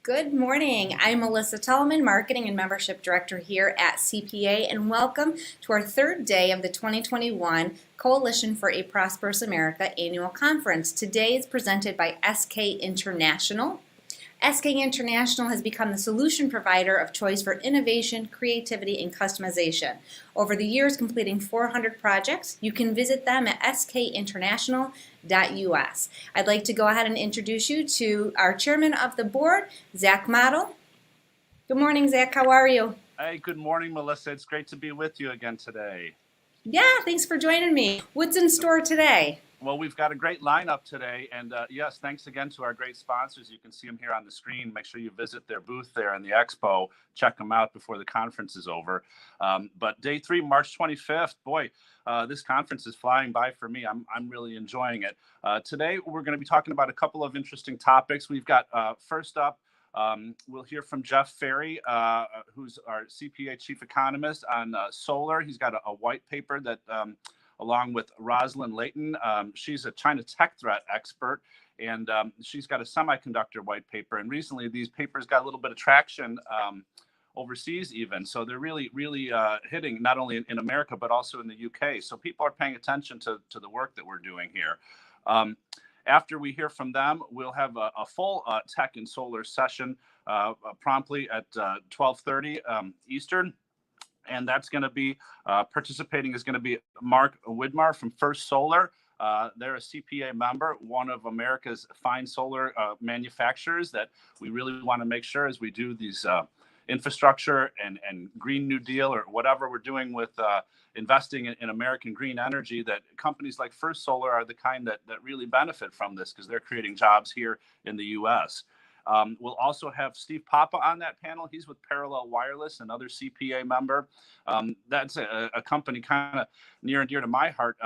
Good morning. I'm Melissa Tellman, Marketing and Membership Director here at CPA, and welcome to our third day of the 2021 Coalition for a Prosperous America Annual Conference. Today is presented by SK International. SK International has become the solution provider of choice for innovation, creativity, and customization. Over the years, completing 400 projects, you can visit them at skinternational.us. I'd like to go ahead and introduce you to our chairman of the board, Zach Model. Good morning, Zach. How are you? Hey, good morning, Melissa. It's great to be with you again today. Yeah, thanks for joining me. What's in store today? Well, we've got a great lineup today, and yes, thanks again to our great sponsors. You can see them here on the screen. Make sure you visit their booth there in the expo. Check them out before the conference is over. But day 3, March 25th, boy, this conference is flying by for me. I'm really enjoying it. Today, we're going to be talking about a couple of interesting topics. We've got, first up, we'll hear from Jeff Ferry, who's our CPA chief economist on solar. He's got a white paper that along with Rosalind Layton. She's a China tech threat expert, and she's got a semiconductor white paper. And recently, these papers got a little bit of traction overseas even. So they're really hitting not only in America, but also in the UK. So people are paying attention to the work that we're doing here. After we hear from them, we'll have a full tech and solar session promptly at 12:30 Eastern. And that's going to be participating is going to be Mark Widmar from First Solar. They're a CPA member, one of America's fine solar manufacturers that we really want to make sure as we do these infrastructure and Green New Deal or whatever we're doing with investing in American green energy, that companies like First Solar are the kind that really benefit from this because they're creating jobs here in the U.S. We'll also have Steve Papa on that panel. He's with Parallel Wireless, another CPA member. That's a company kind of near and dear to my heart.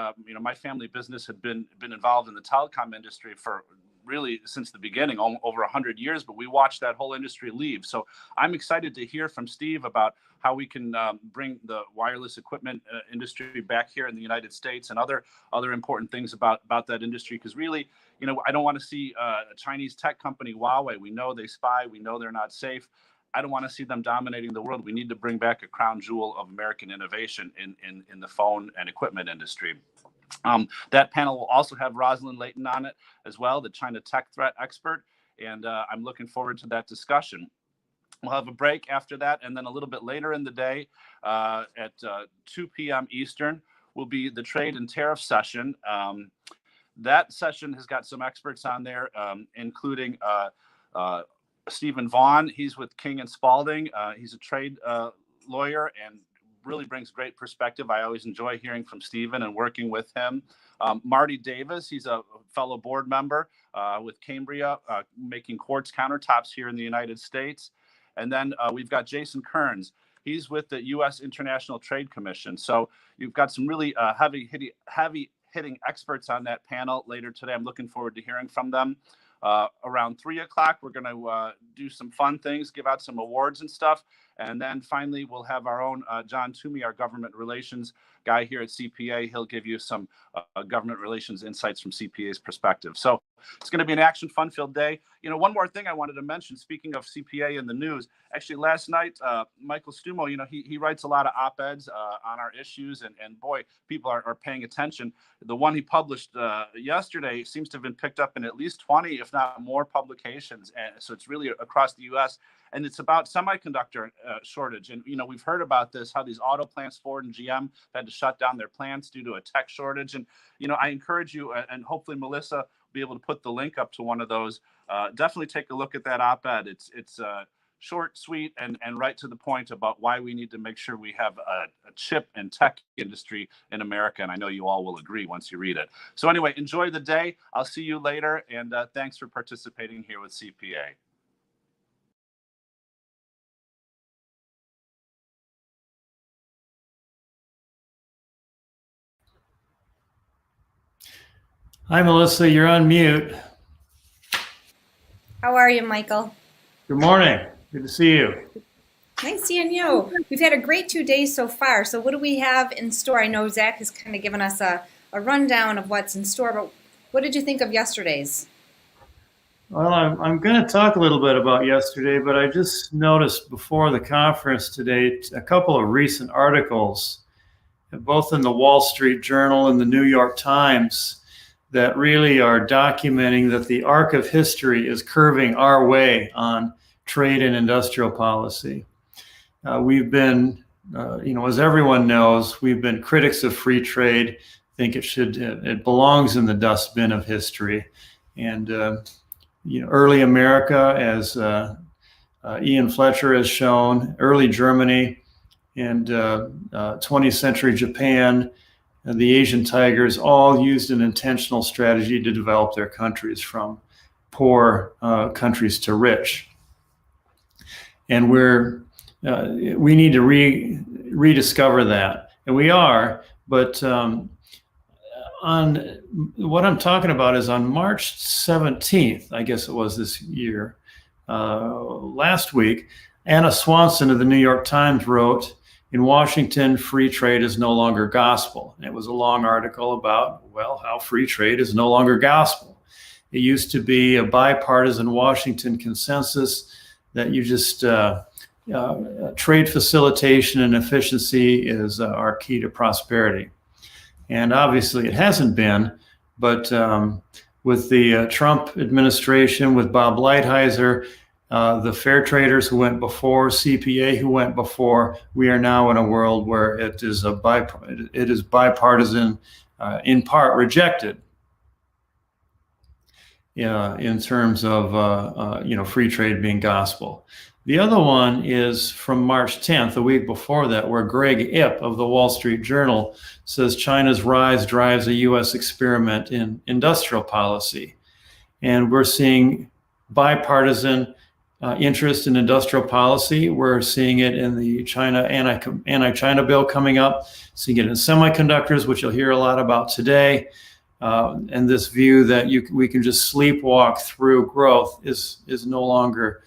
My family business had been involved in the telecom industry for really since the beginning, over 100 years, but we watched that whole industry leave. So I'm excited to hear from Steve about how we can bring the wireless equipment industry back here in the United States and other important things about that industry. Because really, I don't want to see a Chinese tech company, Huawei. We know they spy. We know they're not safe. I don't want to see them dominating the world. We need to bring back a crown jewel of American innovation in the phone and equipment industry. That panel will also have Rosalind Layton on it as well, the China tech threat expert. And I'm looking forward to that discussion. We'll have a break after that. And then a little bit later in the day at 2 p.m. Eastern will be the trade and tariff session. That session has got some experts on there, including Stephen Vaughn. He's with King and Spalding. He's a trade lawyer and really brings great perspective. I always enjoy hearing from Stephen and working with him. Marty Davis, he's a fellow board member with Cambria, making quartz countertops here in the United States. And then we've got Jason Kearns. He's with the U.S. International Trade Commission. So you've got some really heavy-hitting experts on that panel later today. I'm looking forward to hearing from them. Around 3 o'clock, we're going to do some fun things, give out some awards and stuff. And then finally, we'll have our own John Toomey, our government relations guy here at CPA. He'll give you some government relations insights from CPA's perspective. So it's going to be an action, fun-filled day. One more thing I wanted to mention, speaking of CPA in the news, actually last night, Michael Stumo, he writes a lot of op-eds on our issues, and boy, people are paying attention. The one he published yesterday seems to have been picked up in at least 20, if not more, publications. And so it's really across the U.S., and it's about semiconductor shortage. And, we've heard about this, how these auto plants, Ford and GM, had to shut down their plants due to a tech shortage. And, I encourage you, and hopefully Melissa will be able to put the link up to one of those. Definitely take a look at that op-ed. It's short, sweet, and right to the point about why we need to make sure we have a chip and tech industry in America. And I know you all will agree once you read it. So anyway, enjoy the day. I'll see you later. And thanks for participating here with CPA. Hi, Melissa. You're on mute. How are you, Michael? Good morning. Good to see you. Nice seeing you. We've had a great 2 days so far. So what do we have in store? I know Zach has kind of given us a rundown of what's in store, but what did you think of yesterday's? Well, I'm going to talk a little bit about yesterday, but I just noticed before the conference today a couple of recent articles, both in the Wall Street Journal and the New York Times, that really are documenting that the arc of history is curving our way on trade and industrial policy. We've been, as everyone knows, we've been critics of free trade. Think it belongs in the dustbin of history. And, early America, as Ian Fletcher has shown, early Germany, and 20th century Japan, and the Asian tigers all used an intentional strategy to develop their countries from poor countries to rich. And we need to rediscover that, and we are. But on what I'm talking about is on March 17th, I guess it was this year, last week, Anna Swanson of the New York Times wrote, "In Washington, free trade is no longer gospel." And it was a long article about, how free trade is no longer gospel. It used to be a bipartisan Washington consensus that you just trade facilitation and efficiency is our key to prosperity. And obviously it hasn't been, but with the Trump administration, with Bob Lighthizer, the fair traders who went before, CPA who went before, we are now in a world where it is bipartisan, in part rejected in terms of free trade being gospel. The other one is from March 10th, the week before that, where Greg Ip of the Wall Street Journal says China's rise drives a U.S. experiment in industrial policy. And we're seeing bipartisan interest in industrial policy. We're seeing it in the China anti-China bill coming up, seeing it in semiconductors, which you'll hear a lot about today. And this view that we can just sleepwalk through growth is no longer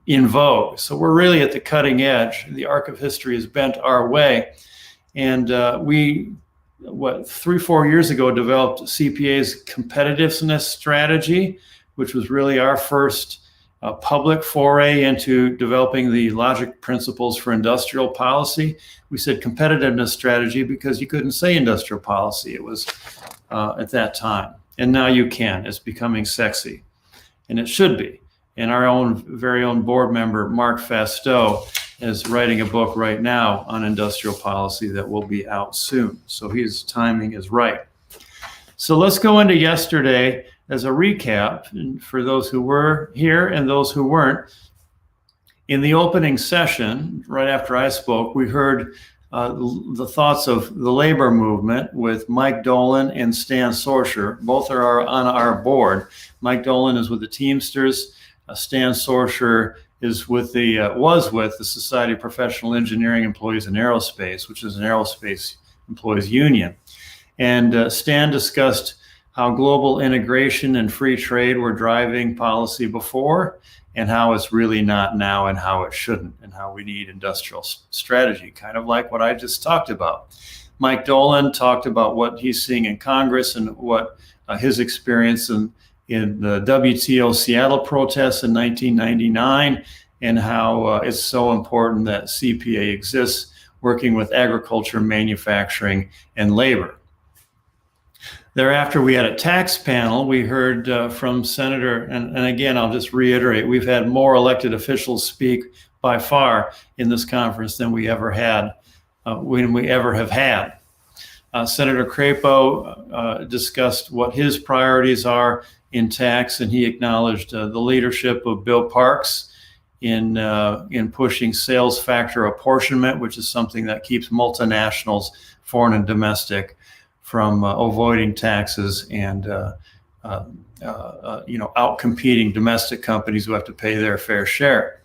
in vogue. So we're really at the cutting edge. The arc of history is bent our way. And we, 3-4 years ago, developed CPA's competitiveness strategy, which was really our first public foray into developing the logic principles for industrial policy. We said competitiveness strategy because you couldn't say industrial policy. It was at that time. And now you can. It's becoming sexy. And it should be. And our very own board member, Mark Fastow, is writing a book right now on industrial policy that will be out soon. So his timing is right. So let's go into yesterday as a recap for those who were here and those who weren't. In the opening session, right after I spoke, we heard the thoughts of the labor movement with Mike Dolan and Stan Sorsher. Both are on our board. Mike Dolan is with the Teamsters. Stan Sorsher was with the Society of Professional Engineering Employees in Aerospace, which is an aerospace employees union. And Stan discussed how global integration and free trade were driving policy before, and how it's really not now, and how it shouldn't, and how we need industrial strategy, kind of like what I just talked about. Mike Dolan talked about what he's seeing in Congress and what his experience in the WTO Seattle protests in 1999, and how it's so important that CPA exists, working with agriculture, manufacturing, and labor. Thereafter, we had a tax panel. We heard from Senator, and again, I'll just reiterate, we've had more elected officials speak by far in this conference than we ever have had. Senator Crapo discussed what his priorities are in tax, and he acknowledged the leadership of Bill Parks in pushing sales factor apportionment, which is something that keeps multinationals, foreign and domestic, from avoiding taxes and outcompeting domestic companies who have to pay their fair share.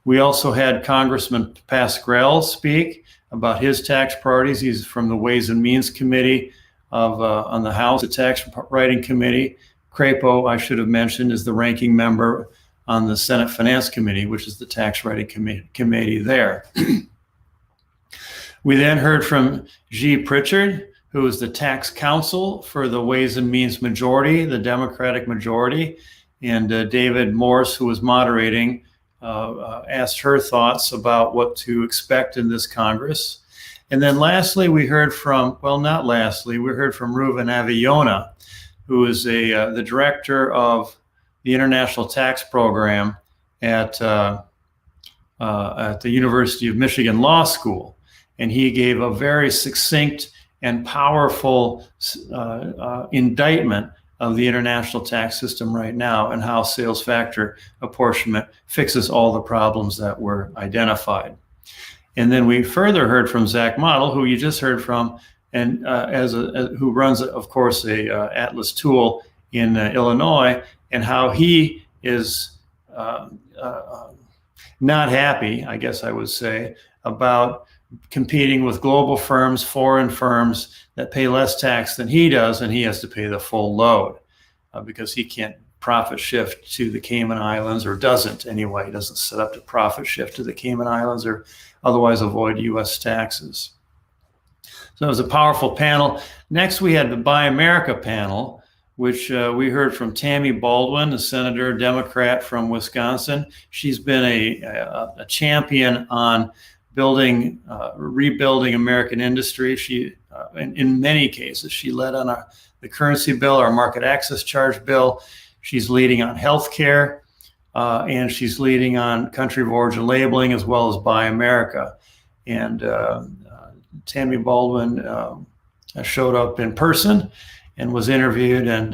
We also had Congressman Pascrell speak about his tax priorities. He's from the Ways and Means Committee on the House, the Tax Writing Committee. Crapo, I should have mentioned, is the ranking member on the Senate Finance Committee, which is the tax writing committee there. We then heard from G. Pritchard, who is the tax counsel for the Ways and Means majority, the Democratic majority. And David Morse, who was moderating, asked her thoughts about what to expect in this Congress. And then lastly, we heard from, well, not lastly, we heard from Ruben Avillona, who is the director of the International Tax Program at the University of Michigan Law School. And he gave a very succinct and powerful indictment of the international tax system right now and how sales factor apportionment fixes all the problems that were identified. And then we further heard from Zach Model, who you just heard from, and who runs, of course, a Atlas tool in Illinois, and how he is not happy, I guess I would say, about competing with global firms, foreign firms that pay less tax than he does, and he has to pay the full load because he can't profit shift to the Cayman Islands, or doesn't anyway. He doesn't set up to profit shift to the Cayman Islands or otherwise avoid U.S. taxes. So it was a powerful panel. Next, we had the Buy America panel, which we heard from Tammy Baldwin, a senator, Democrat from Wisconsin. She's been a champion on rebuilding American industry. She, in many cases, she led on the currency bill, our market access charge bill. She's leading on healthcare, and she's leading on country of origin labeling as well as Buy America. And Tammy Baldwin showed up in person and was interviewed and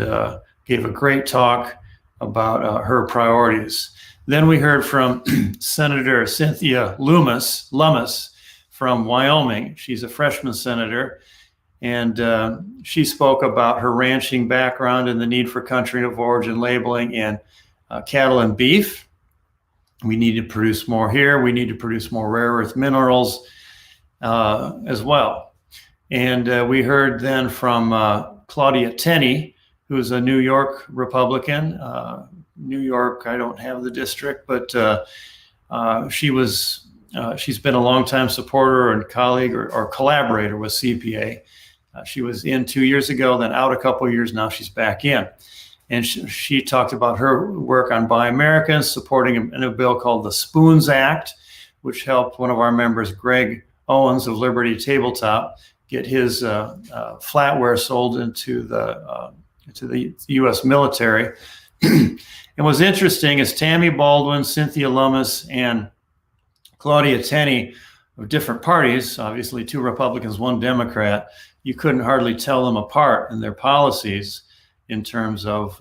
gave a great talk about her priorities. Then we heard from Senator Cynthia Lummis from Wyoming. She's a freshman senator, and she spoke about her ranching background and the need for country of origin labeling in cattle and beef. We need to produce more here. We need to produce more rare earth minerals as well. And we heard then from Claudia Tenney, who's a New York Republican. New York, I don't have the district, but she's been a longtime supporter and colleague or collaborator with CPA. She was in 2 years ago, then out a couple of years. Now she's back in. And she talked about her work on Buy America and supporting a bill called the Spoons Act, which helped one of our members, Greg Owens of Liberty Tabletop, get his flatware sold into the U.S. military. And what's interesting is Tammy Baldwin, Cynthia Lummis, and Claudia Tenney of different parties, obviously 2 Republicans, 1 Democrat. You couldn't hardly tell them apart in their policies in terms of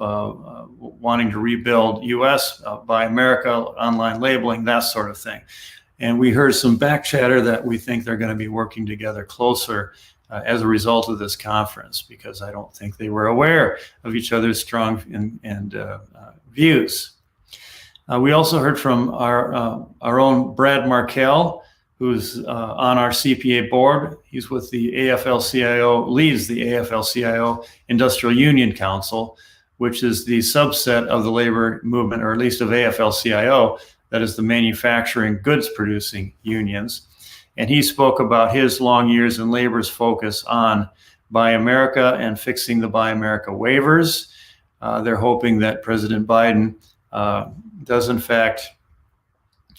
wanting to rebuild U.S., Buy America, online labeling, that sort of thing. And we heard some back chatter that we think they're going to be working together closer as a result of this conference, because I don't think they were aware of each other's strong views. We also heard from our own Brad Markell, who's on our CPA board. He's with the AFL-CIO, leads the AFL-CIO Industrial Union Council, which is the subset of the labor movement, or at least of AFL-CIO, that is the manufacturing goods producing unions. And he spoke about his long years in labor's focus on Buy America and fixing the Buy America waivers. They're hoping that President Biden does in fact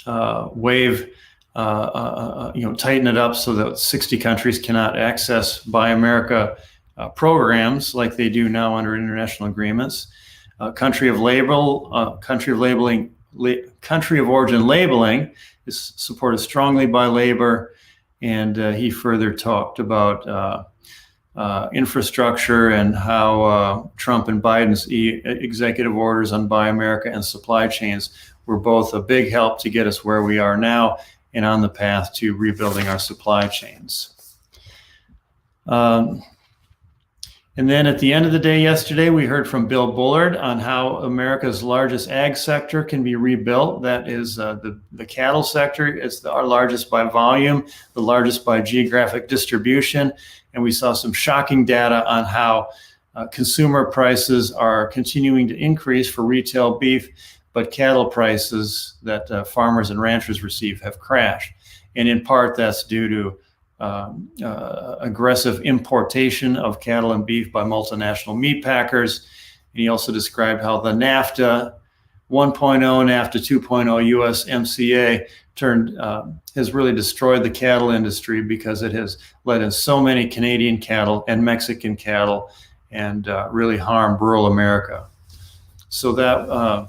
waive, tighten it up so that 60 countries cannot access Buy America programs like they do now under international agreements. Country of origin labeling is supported strongly by labor, and he further talked about infrastructure and how Trump and Biden's executive orders on Buy America and supply chains were both a big help to get us where we are now and on the path to rebuilding our supply chains. And then at the end of the day yesterday, we heard from Bill Bullard on how America's largest ag sector can be rebuilt. That is the cattle sector. It's our largest by volume, the largest by geographic distribution. And we saw some shocking data on how consumer prices are continuing to increase for retail beef, but cattle prices that farmers and ranchers receive have crashed. And in part, that's due to aggressive importation of cattle and beef by multinational meat packers And he also described how the NAFTA 1.0, NAFTA 2.0 USMCA has really destroyed the cattle industry because it has let in so many Canadian cattle and Mexican cattle and really harmed rural America. So that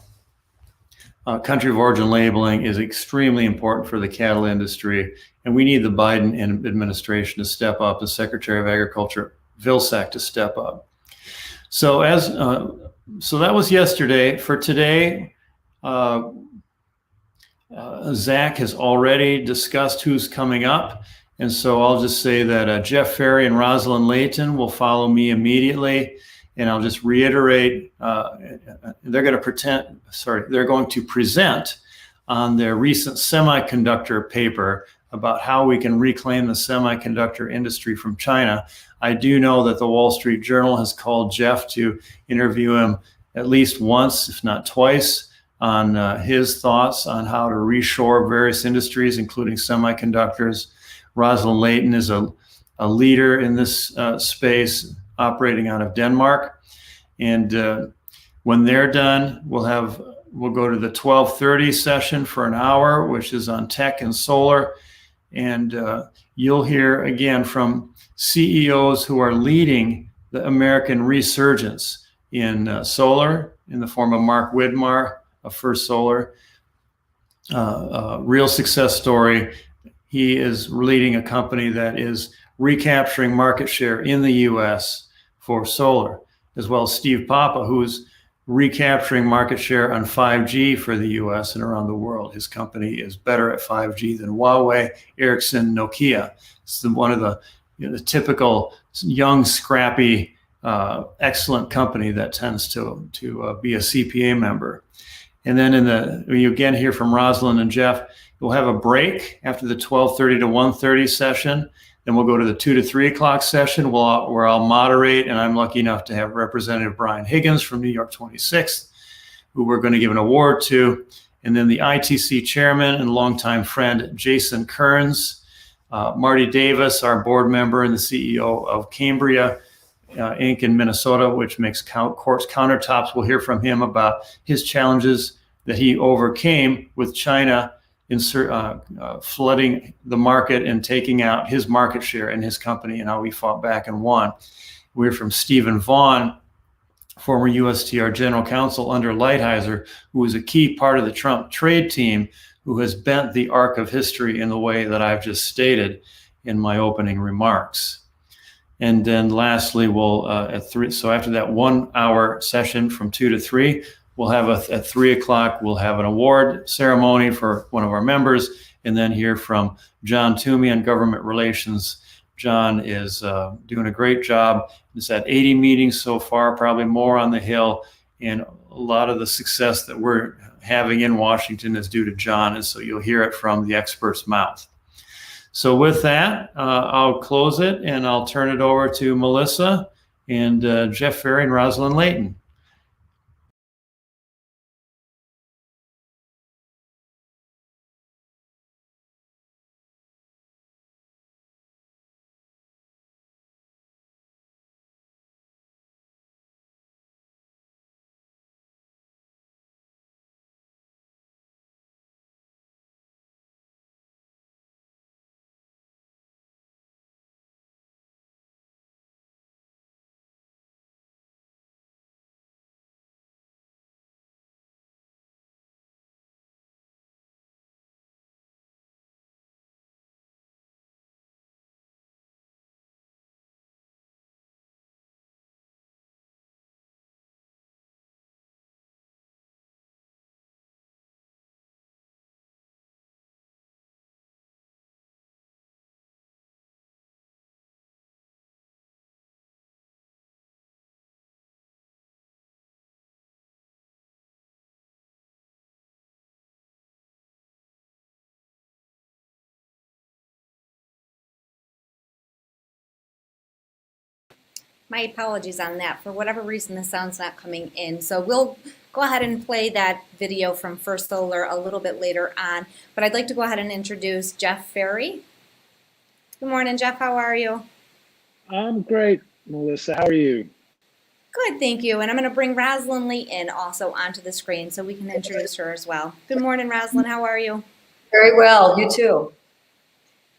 country of origin labeling is extremely important for the cattle industry, and we need the Biden administration to step up, the Secretary of Agriculture, Vilsack, to step up. So so that was yesterday. For today, Zach has already discussed who's coming up, and so I'll just say that Jeff Ferry and Rosalind Layton will follow me immediately. And I'll just reiterate, they're going to present on their recent semiconductor paper about how we can reclaim the semiconductor industry from China. I do know that the Wall Street Journal has called Jeff to interview him at least once, if not twice, on his thoughts on how to reshore various industries, including semiconductors. Rosalind Layton is a leader in this space, operating out of Denmark. And when they're done, we'll go to the 12:30 session for an hour, which is on tech and solar. And you'll hear again from CEOs who are leading the American resurgence in solar, in the form of Mark Widmar of First Solar. Real success story. He is leading a company that is recapturing market share in the US for solar, as well as Steve Papa, who's recapturing market share on 5G for the US and around the world. His company is better at 5G than Huawei, Ericsson, Nokia. It's one of the typical young, scrappy, excellent company that tends to be a CPA member. And then you again hear from Rosalind and Jeff. We'll have a break after the 12:30 to 1:30 session. Then we'll go to the 2 to 3 o'clock session where I'll moderate, and I'm lucky enough to have Representative Brian Higgins from New York 26th, who we're going to give an award to. And then the ITC chairman and longtime friend, Jason Kearns, Marty Davis, our board member and the CEO of Cambria Inc. in Minnesota, which makes quartz countertops. We'll hear from him about his challenges that he overcame with China flooding the market and taking out his market share in his company, and how we fought back and won. We're from Stephen Vaughn, former USTR general counsel under Lighthizer, who was a key part of the Trump trade team, who has bent the arc of history in the way that I've just stated in my opening remarks. And then lastly, so after that 1 hour session from 2 to 3, we'll have at 3 o'clock, we'll have an award ceremony for one of our members, and then hear from John Toomey on government relations. John is doing a great job. He's had 80 meetings so far, probably more on the Hill, and a lot of the success that we're having in Washington is due to John, and so you'll hear it from the expert's mouth. So with that, I'll close it, and I'll turn it over to Melissa and Jeff Ferry and Rosalind Layton. My apologies on that. For whatever reason, the sound's not coming in. So we'll go ahead and play that video from First Solar a little bit later on. But I'd like to go ahead and introduce Jeff Ferry. Good morning, Jeff. How are you? I'm great, Melissa. How are you? Good, thank you. And I'm going to bring Rosalind Lee in also onto the screen so we can introduce her as well. Good morning, Rosalind. How are you? Very well, you too.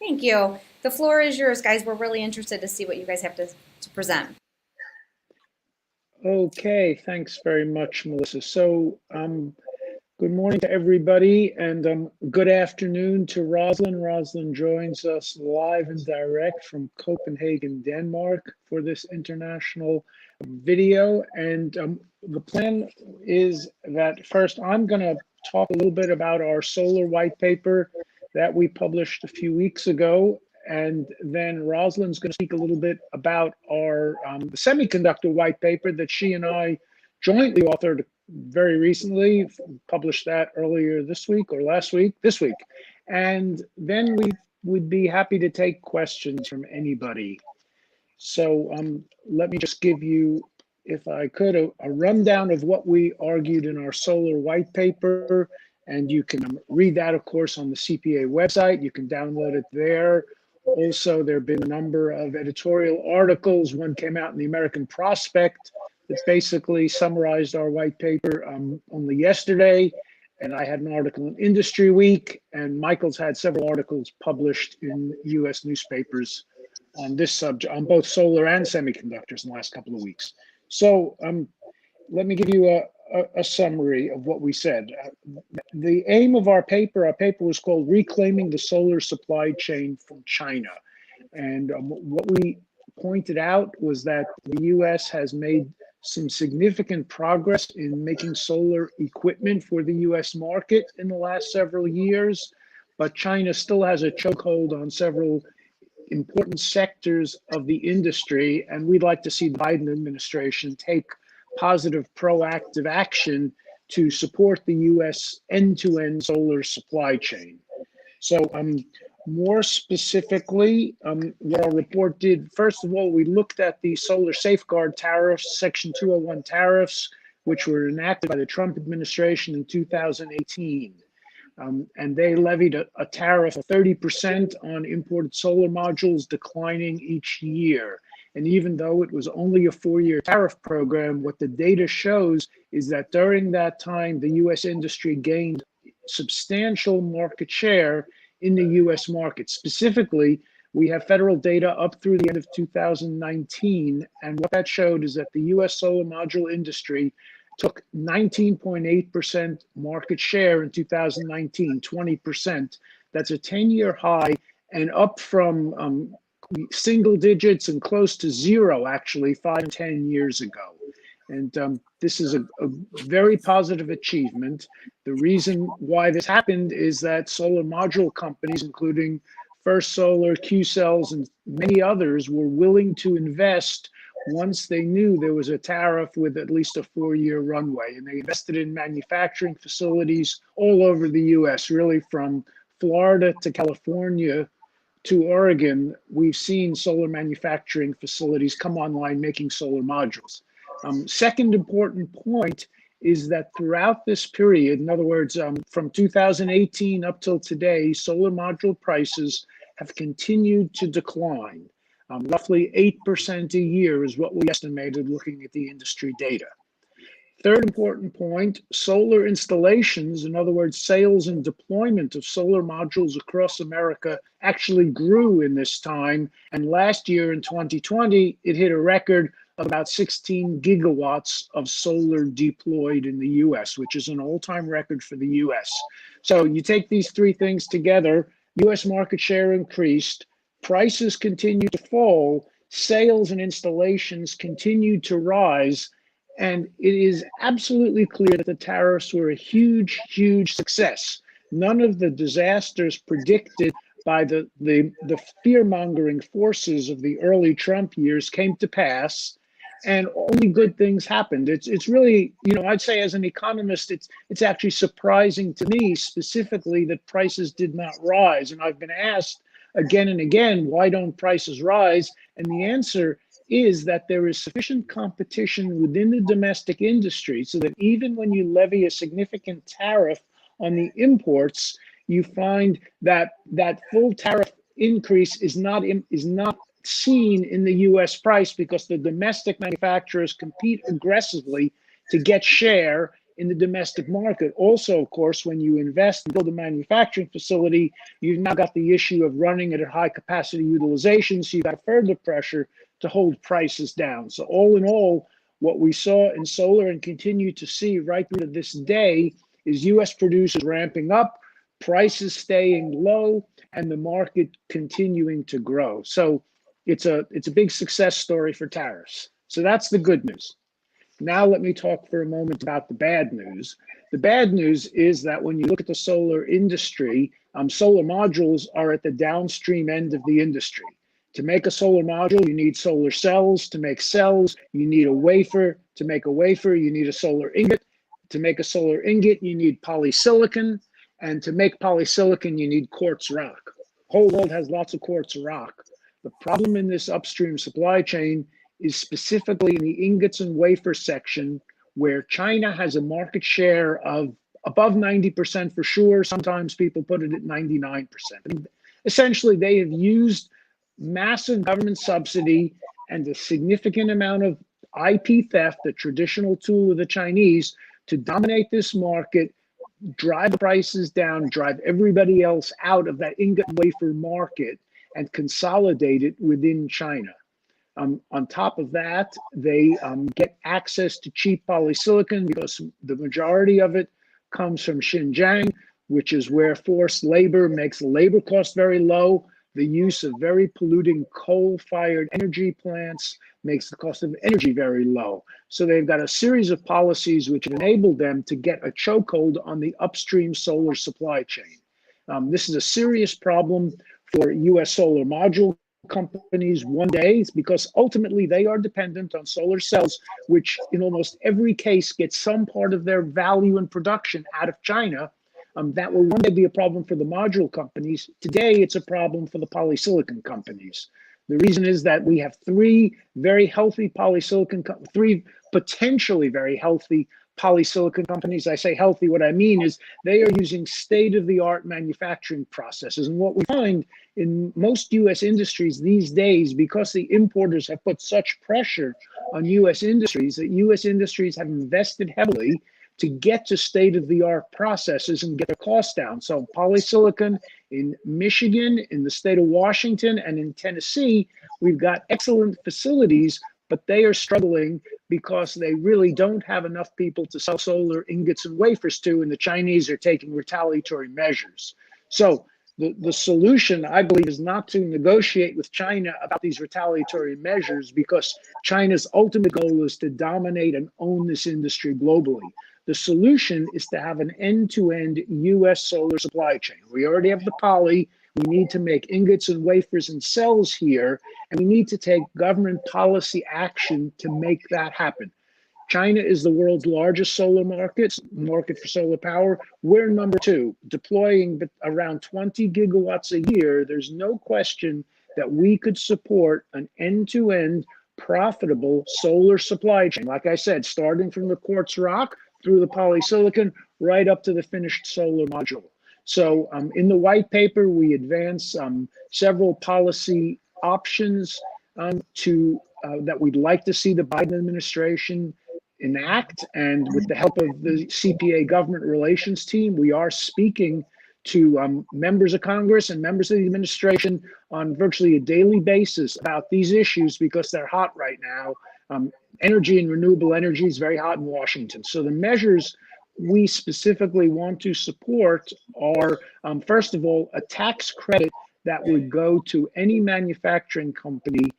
Thank you. The floor is yours, guys. We're really interested to see what you guys have to present. Okay, thanks very much, Melissa. So, good morning to everybody, and good afternoon to Rosalind. Rosalind joins us live and direct from Copenhagen, Denmark, for this international video. And the plan is that first, I'm going to talk a little bit about our solar white paper that we published a few weeks ago. And then Rosalind's going to speak a little bit about our the semiconductor white paper that she and I jointly authored very recently, published that earlier this week or last week, this week. And then we would be happy to take questions from anybody. So let me just give you, if I could, a rundown of what we argued in our solar white paper. And you can read that, of course, on the CPA website. You can download it there. Also, there have been a number of editorial articles. One came out in the American Prospect that basically summarized our white paper only yesterday. And I had an article in Industry Week, and Michael's had several articles published in US newspapers on this subject, on both solar and semiconductors in the last couple of weeks. So let me give you a summary of what we said. The aim of our paper was called Reclaiming the Solar Supply Chain from China. And what we pointed out was that the US has made some significant progress in making solar equipment for the US market in the last several years, but China still has a chokehold on several important sectors of the industry, and we'd like to see the Biden administration take positive, proactive action to support the U.S. end-to-end solar supply chain. So more specifically, what our report did, first of all, we looked at the solar safeguard tariffs, Section 201 tariffs, which were enacted by the Trump administration in 2018. And they levied a tariff of 30% on imported solar modules, declining each year. And even though it was only a 4-year tariff program, what the data shows is that during that time, the US industry gained substantial market share in the US market. Specifically, we have federal data up through the end of 2019. And what that showed is that the US solar module industry took 19.8% market share in 2019, 20%. That's a 10-year high and up from single digits and close to zero, actually, 5 and 10 years ago. And this is a very positive achievement. The reason why this happened is that solar module companies, including First Solar, Q-Cells, and many others, were willing to invest once they knew there was a tariff with at least a 4-year runway. And they invested in manufacturing facilities all over the US, really from Florida to California to Oregon. We've seen solar manufacturing facilities come online making solar modules. Second important point is that throughout this period, in other words, from 2018 up till today, solar module prices have continued to decline. Roughly 8% a year is what we estimated looking at the industry data. Third important point, solar installations, in other words, sales and deployment of solar modules across America actually grew in this time. And last year in 2020, it hit a record of about 16 gigawatts of solar deployed in the US, which is an all-time record for the US. So you take these three things together, US market share increased, prices continued to fall, sales and installations continued to rise, and it is absolutely clear that the tariffs were a huge, huge success. None of the disasters predicted by the fear-mongering forces of the early Trump years came to pass, and only good things happened. It's really, I'd say as an economist, it's actually surprising to me specifically that prices did not rise. And I've been asked again and again, why don't prices rise? And the answer is that there is sufficient competition within the domestic industry so that even when you levy a significant tariff on the imports, you find that that full tariff increase is not seen in the US price because the domestic manufacturers compete aggressively to get share in the domestic market. Also, of course, when you invest and build a manufacturing facility, you've now got the issue of running at a high capacity utilization, so you've got further pressure to hold prices down. So all in all, what we saw in solar and continue to see right through to this day is US producers ramping up, prices staying low, and the market continuing to grow. So it's a big success story for tariffs. So that's the good news. Now let me talk for a moment about the bad news. The bad news is that when you look at the solar industry, solar modules are at the downstream end of the industry. To make a solar module, you need solar cells. To make cells, you need a wafer. To make a wafer, you need a solar ingot. To make a solar ingot, you need polysilicon. And to make polysilicon, you need quartz rock. The whole world has lots of quartz rock. The problem in this upstream supply chain is specifically in the ingots and wafer section, where China has a market share of above 90% for sure. Sometimes people put it at 99%. And essentially, they have used massive government subsidy and a significant amount of IP theft, the traditional tool of the Chinese, to dominate this market, drive the prices down, drive everybody else out of that ingot and wafer market, and consolidate it within China. On top of that, they get access to cheap polysilicon because the majority of it comes from Xinjiang, which is where forced labor makes labor costs very low. The use of very polluting coal-fired energy plants makes the cost of energy very low. So they've got a series of policies which have enabled them to get a chokehold on the upstream solar supply chain. This is a serious problem for US solar module companies one day, because ultimately they are dependent on solar cells, which in almost every case get some part of their value and production out of China. That will one day be a problem for the module companies. Today, it's a problem for the polysilicon companies. The reason is that we have three very healthy three potentially very healthy polysilicon companies. I say healthy, what I mean is they are using state-of-the-art manufacturing processes. And what we find in most US industries these days, because the importers have put such pressure on US industries, that US industries have invested heavily to get to state-of-the-art processes and get their costs down. So polysilicon in Michigan, in the state of Washington, and in Tennessee, we've got excellent facilities, but they are struggling because they really don't have enough people to sell solar ingots and wafers to, and the Chinese are taking retaliatory measures. So the solution, I believe, is not to negotiate with China about these retaliatory measures, because China's ultimate goal is to dominate and own this industry globally. The solution is to have an end-to-end US solar supply chain. We already have the poly. We need to make ingots and wafers and cells here, and we need to take government policy action to make that happen. China is the world's largest solar market for solar power. We're number two, deploying around 20 gigawatts a year. There's no question that we could support an end-to-end profitable solar supply chain. Like I said, starting from the quartz rock through the polysilicon, right up to the finished solar module. So in the white paper, we advance several policy options that we'd like to see the Biden administration enact. And with the help of the CPA government relations team, we are speaking to members of Congress and members of the administration on virtually a daily basis about these issues, because they're hot right now. Energy and renewable energy is very hot in Washington. So the measures we specifically want to support are, first of all, a tax credit that would go to any manufacturing company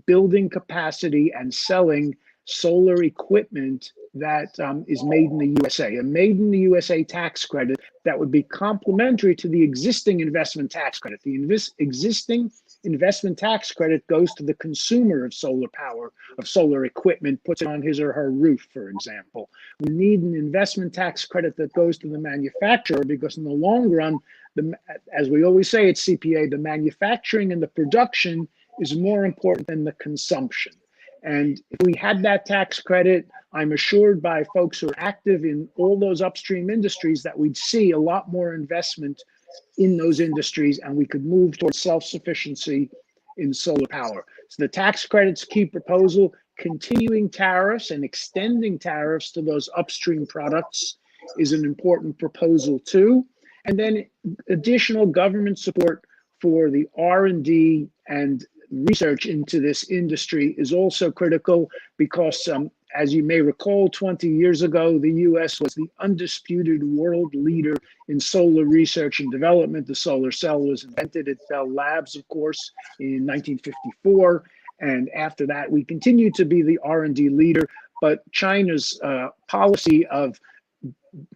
building capacity and selling solar equipment that is made in the USA. A made in the USA tax credit that would be complementary to the existing investment tax credit. The existing investment tax credit goes to the consumer of solar power, of solar equipment, puts it on his or her roof, for example. We need an investment tax credit that goes to the manufacturer, because in the long run, as we always say at CPA, the manufacturing and the production is more important than the consumption. And if we had that tax credit, I'm assured by folks who are active in all those upstream industries that we'd see a lot more investment in those industries, and we could move towards self-sufficiency in solar power. So the tax credits key proposal, continuing tariffs and extending tariffs to those upstream products is an important proposal too. And then additional government support for the R&D and research into this industry is also critical because, as you may recall, 20 years ago, the US was the undisputed world leader in solar research and development. The solar cell was invented at Bell Labs, of course, in 1954. And after that, we continue to be the R&D leader. But China's policy of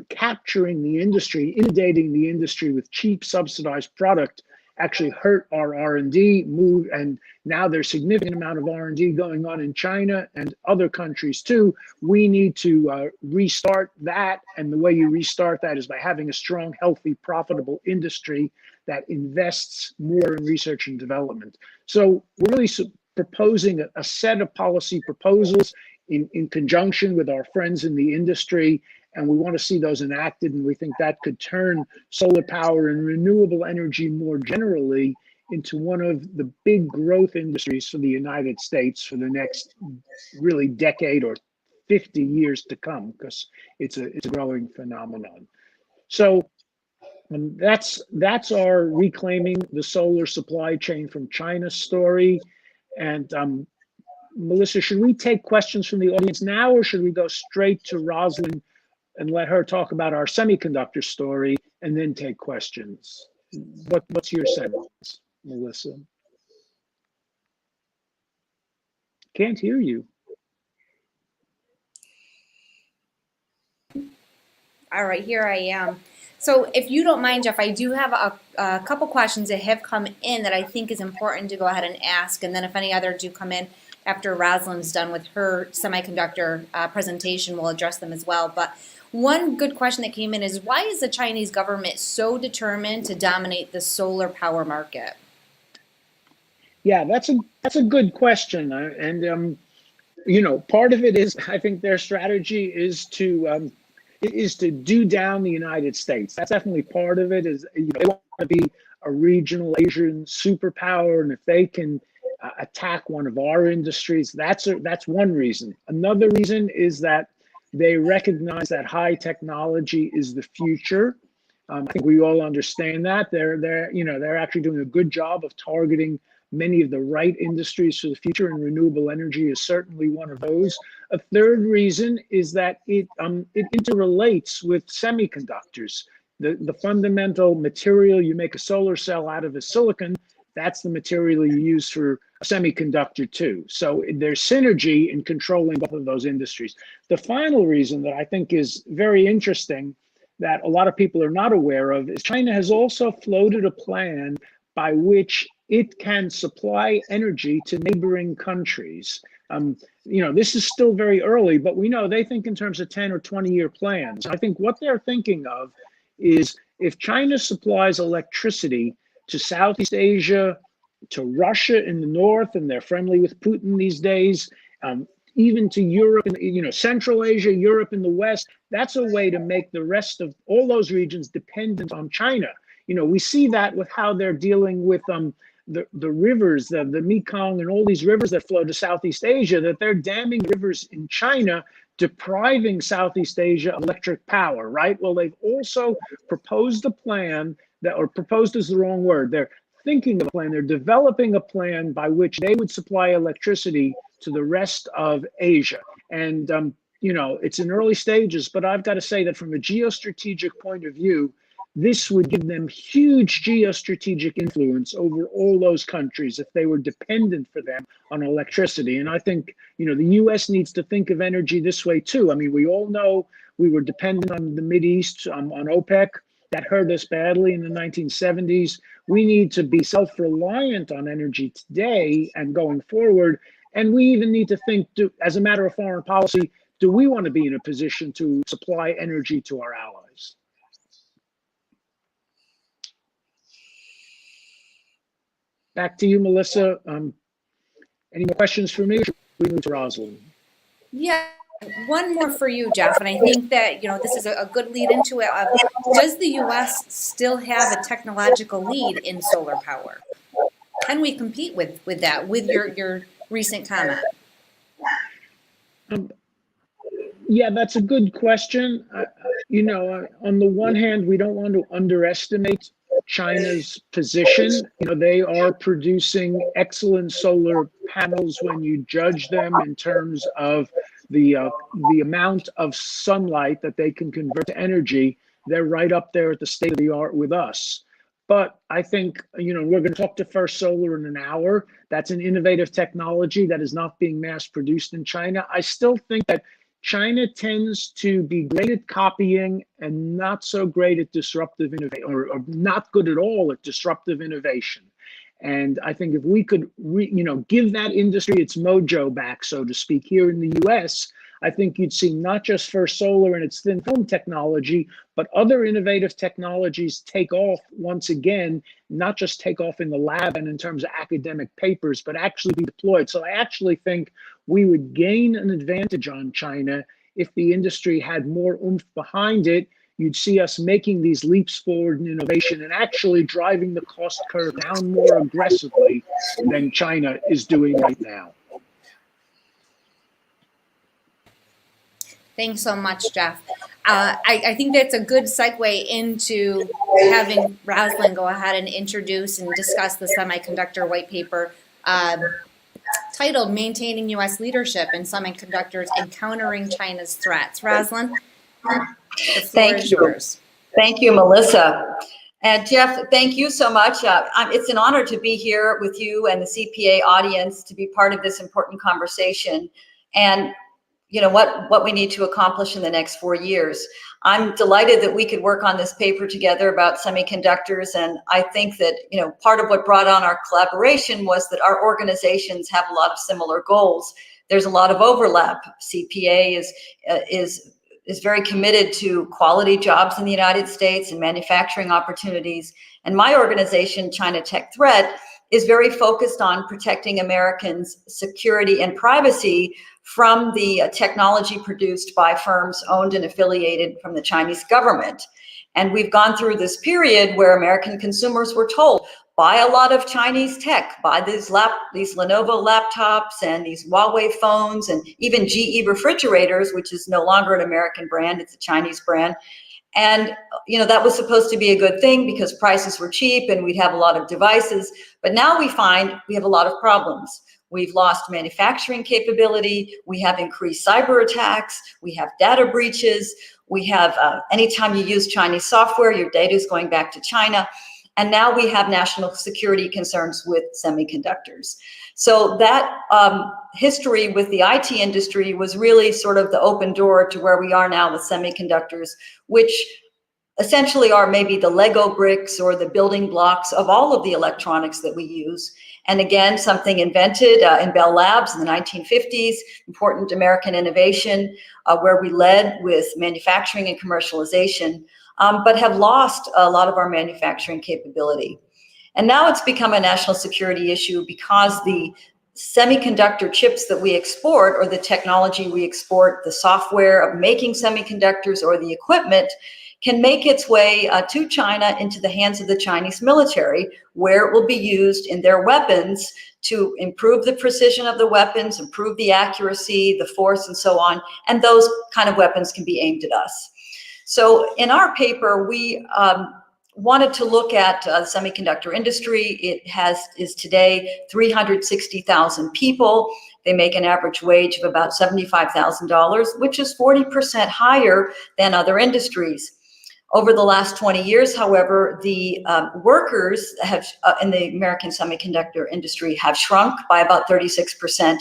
capturing the industry, inundating the industry with cheap subsidized product actually hurt our R&D move, and now there's significant amount of R&D going on in China and other countries too. We need to restart that, and the way you restart that is by having a strong, healthy, profitable industry that invests more in research and development. So we're really proposing a set of policy proposals in conjunction with our friends in the industry, and we want to see those enacted, and we think that could turn solar power and renewable energy more generally into one of the big growth industries for the United States for the next really decade or 50 years to come, because it's a growing phenomenon. So that's our reclaiming the solar supply chain from China story. And Melissa, should we take questions from the audience now, or should we go straight to Rosalind and let her talk about our semiconductor story and then take questions? What's your sense, Melissa? Can't hear you. All right, here I am. So if you don't mind, Jeff, I do have a couple questions that have come in that I think is important to go ahead and ask. And then if any other do come in after Rosalind's done with her semiconductor presentation, we'll address them as well. But one good question that came in is, why is the Chinese government so determined to dominate the solar power market? Yeah, that's a good question. And you know, part of it is, I think their strategy is to do down the United States. That's definitely part of it. Is, you know, they want to be a regional Asian superpower, and if they can attack one of our industries, that's one reason. Another reason is that they recognize that high technology is the future. I think we all understand that. They're actually doing a good job of targeting many of the right industries for the future, and renewable energy is certainly one of those. A third reason is that it interrelates with semiconductors. The fundamental material you make a solar cell out of is silicon. That's the material you use for a semiconductor too. So there's synergy in controlling both of those industries. The final reason that I think is very interesting that a lot of people are not aware of is China has also floated a plan by which it can supply energy to neighboring countries. You know, this is still very early, but we know they think in terms of 10 or 20-year plans. I think what they're thinking of is, if China supplies electricity to Southeast Asia, to Russia in the north, and they're friendly with Putin these days, even to Europe, you know, Central Asia, Europe in the west, that's a way to make the rest of all those regions dependent on China. You know, we see that with how they're dealing with the rivers, the Mekong and all these rivers that flow to Southeast Asia, that they're damming rivers in China, depriving Southeast Asia of electric power, right? Well, they've also proposed a plan that, or proposed is the wrong word, they're thinking of a plan, they're developing a plan by which they would supply electricity to the rest of Asia. And, you know, it's in early stages, but I've got to say that from a geostrategic point of view, this would give them huge geostrategic influence over all those countries if they were dependent for them on electricity. And I think, you know, the US needs to think of energy this way too. I mean, we all know we were dependent on the Mideast, on OPEC. That hurt us badly in the 1970s. We need to be self-reliant on energy today and going forward. And we even need to think, as a matter of foreign policy, do we want to be in a position to supply energy to our allies? Back to you, Melissa. Any more questions for me? Or should we move to Rosalind? Yeah, one more for you, Jeff, and I think that, you know, this is a good lead into it. Does the U.S. still have a technological lead in solar power? can we compete with that, with your recent comment? Yeah, that's a good question. On the one hand, we don't want to underestimate China's position. They are producing excellent solar panels when you judge them in terms of the amount of sunlight that they can convert to energy. They're right up there at the state of the art with us. But I think, we're going to talk to First Solar in an hour. That's an innovative technology that is not being mass produced in China. I still think that China tends to be great at copying and not so great at disruptive innovation, or not good at all at disruptive innovation. And I think if we could, give that industry its mojo back, so to speak, here in the U.S., I think you'd see not just First Solar and its thin film technology, but other innovative technologies take off once again, not just take off in the lab and in terms of academic papers, but actually be deployed. So I actually think we would gain an advantage on China if the industry had more oomph behind it. You'd see us making these leaps forward in innovation and actually driving the cost curve down more aggressively than China is doing right now. Thanks so much, Jeff. I think that's a good segue into having Rosalind go ahead and introduce and discuss the semiconductor white paper titled Maintaining U.S. Leadership in Semiconductors and Countering China's Threats. Rosalind, the floor is yours. Thank you, Melissa. And Jeff, thank you so much. It's an honor to be here with you and the CPA audience to be part of this important conversation. And what we need to accomplish in the next 4 years. I'm delighted that we could work on this paper together about semiconductors. And I think that, part of what brought on our collaboration was that our organizations have a lot of similar goals. There's a lot of overlap. CPA is very committed to quality jobs in the United States and manufacturing opportunities. And my organization, China Tech Threat, is very focused on protecting Americans' security and privacy from the technology produced by firms owned and affiliated from the Chinese government. And we've gone through this period where American consumers were told, buy a lot of Chinese tech, buy these Lenovo laptops and these Huawei phones and even GE refrigerators, which is no longer an American brand, it's a Chinese brand. And, that was supposed to be a good thing because prices were cheap and we'd have a lot of devices. But now we find we have a lot of problems. We've lost manufacturing capability. We have increased cyber attacks. We have data breaches. We have, anytime you use Chinese software, your data is going back to China. And now we have national security concerns with semiconductors. So that history with the IT industry was really sort of the open door to where we are now with semiconductors, which essentially are maybe the Lego bricks or the building blocks of all of the electronics that we use. And again, something invented in Bell Labs in the 1950s, important American innovation, where we led with manufacturing and commercialization, but have lost a lot of our manufacturing capability. And now it's become a national security issue because the semiconductor chips that we export, or the technology we export, the software of making semiconductors or the equipment, can make its way to China into the hands of the Chinese military, where it will be used in their weapons to improve the precision of the weapons, improve the accuracy, the force, and so on. And those kind of weapons can be aimed at us. So in our paper, we wanted to look at the semiconductor industry. It is today 360,000 people. They make an average wage of about $75,000, which is 40% higher than other industries. Over the last 20 years, however, the workers have in the American semiconductor industry have shrunk by about 36%,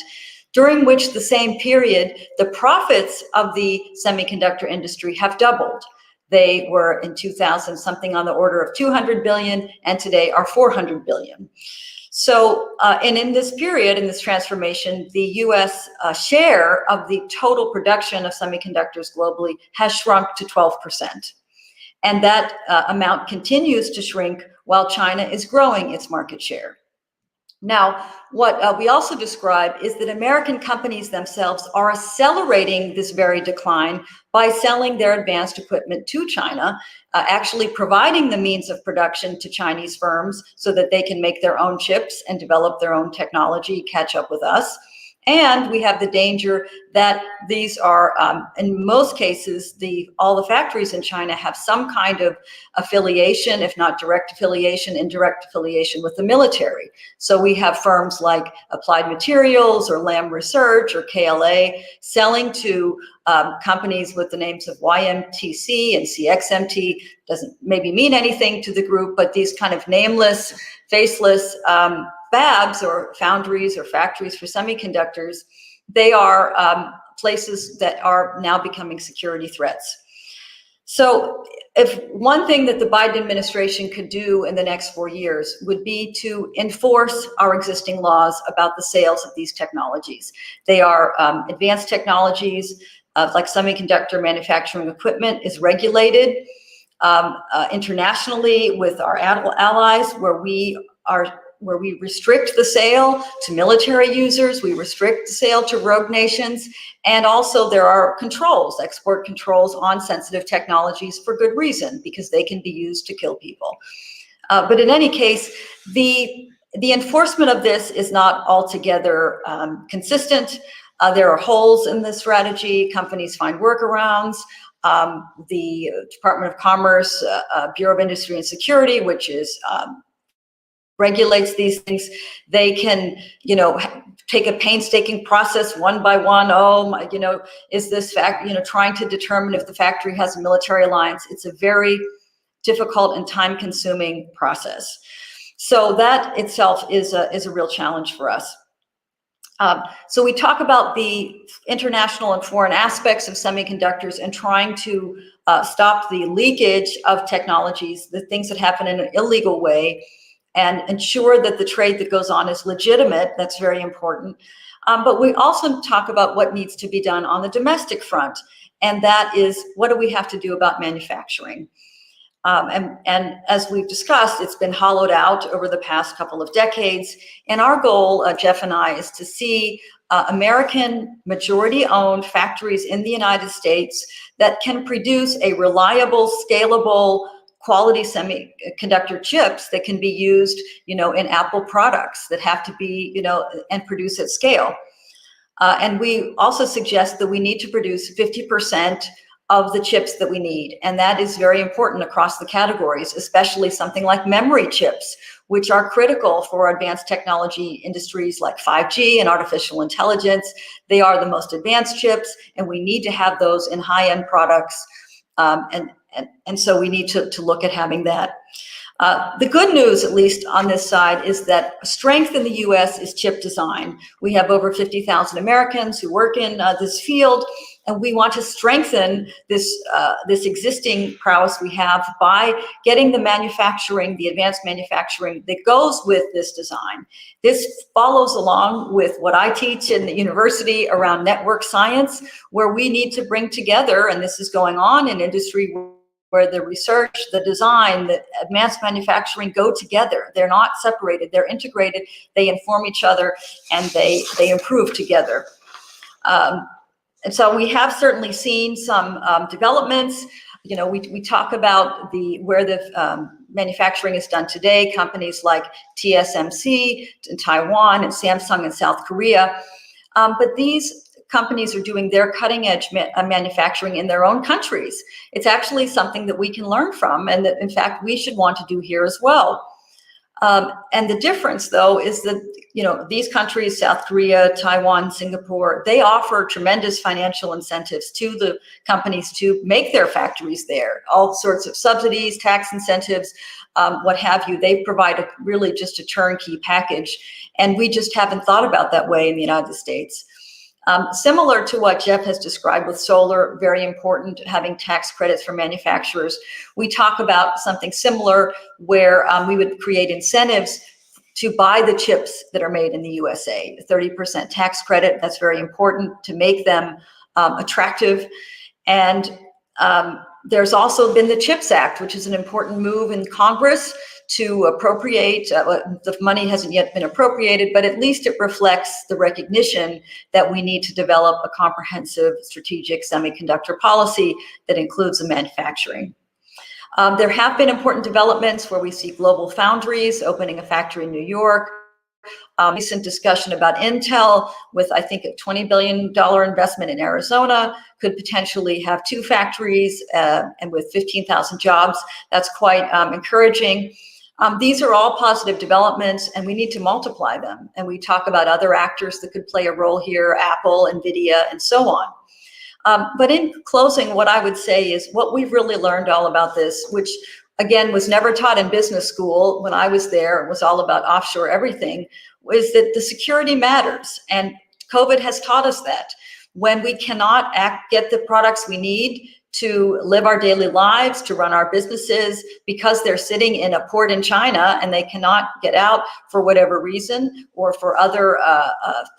during which the same period, the profits of the semiconductor industry have doubled. They were in 2000 something on the order of 200 billion, and today are 400 billion. So, and in this period, in this transformation, the US share of the total production of semiconductors globally has shrunk to 12%. And that amount continues to shrink while China is growing its market share. Now, what we also describe is that American companies themselves are accelerating this very decline by selling their advanced equipment to China, actually providing the means of production to Chinese firms so that they can make their own chips and develop their own technology, catch up with us. And we have the danger that these are, in most cases, all the factories in China have some kind of affiliation, if not direct affiliation, indirect affiliation with the military. So we have firms like Applied Materials or Lam Research or KLA selling to companies with the names of YMTC and CXMT. Doesn't maybe mean anything to the group, but these kind of nameless, faceless fabs or foundries or factories for semiconductors, they are places that are now becoming security threats. So if one thing that the Biden administration could do in the next 4 years would be to enforce our existing laws about the sales of these technologies. They are advanced technologies, like semiconductor manufacturing equipment is regulated internationally with our allies, where we restrict the sale to military users, we restrict the sale to rogue nations, and also there are controls, export controls on sensitive technologies for good reason, because they can be used to kill people. But in any case, the enforcement of this is not altogether consistent. There are holes in the strategy. Companies find workarounds. The Department of Commerce, Bureau of Industry and Security, which is regulates these things, they can, take a painstaking process one by one. Oh my, is this fact, trying to determine if the factory has a military alliance. It's a very difficult and time-consuming process. So that itself is a real challenge for us. So we talk about the international and foreign aspects of semiconductors and trying to stop the leakage of technologies, the things that happen in an illegal way, and ensure that the trade that goes on is legitimate. That's very important. But we also talk about what needs to be done on the domestic front, and that is, what do we have to do about manufacturing? And as we've discussed, it's been hollowed out over the past couple of decades. And our goal, Jeff and I, is to see American majority-owned factories in the United States that can produce a reliable, scalable, quality semiconductor chips that can be used, in Apple products that have to be, and produce at scale. And we also suggest that we need to produce 50% of the chips that we need. And that is very important across the categories, especially something like memory chips, which are critical for advanced technology industries like 5G and artificial intelligence. They are the most advanced chips, and we need to have those in high-end products. And so we need to look at having that. The good news, at least on this side, is that strength in the U.S. is chip design. We have over 50,000 Americans who work in this field, and we want to strengthen this existing prowess we have by getting the manufacturing, the advanced manufacturing that goes with this design. This follows along with what I teach in the university around network science, where we need to bring together, and this is going on in industry, where the research, the design, the advanced manufacturing go together. They're not separated, they're integrated, they inform each other, and they improve together. And so we have certainly seen some developments. We talk about where the manufacturing is done today, companies like TSMC in Taiwan and Samsung in South Korea. But these companies are doing their cutting edge manufacturing in their own countries. It's actually something that we can learn from, and that in fact we should want to do here as well. And the difference, though, is that these countries, South Korea, Taiwan, Singapore, they offer tremendous financial incentives to the companies to make their factories there. All sorts of subsidies, tax incentives, what have you. They provide really just a turnkey package, and we just haven't thought about that way in the United States. Similar to what Jeff has described with solar, very important, having tax credits for manufacturers. We talk about something similar where we would create incentives to buy the chips that are made in the USA. 30% tax credit, that's very important to make them attractive. And there's also been the CHIPS Act, which is an important move in Congress to appropriate. The money hasn't yet been appropriated, but at least it reflects the recognition that we need to develop a comprehensive strategic semiconductor policy that includes the manufacturing. There have been important developments where we see global foundries opening a factory in New York. Recent discussion about Intel with, I think, a $20 billion investment in Arizona, could potentially have 2 factories and with 15,000 jobs. That's quite encouraging. These are all positive developments, and we need to multiply them. And we talk about other actors that could play a role here, Apple, NVIDIA, and so on. But in closing, what I would say is what we've really learned all about this, which again was never taught in business school when I was there, it was all about offshore everything, is that the security matters. And COVID has taught us that. When we cannot get the products we need to live our daily lives, to run our businesses, because they're sitting in a port in China and they cannot get out for whatever reason or for other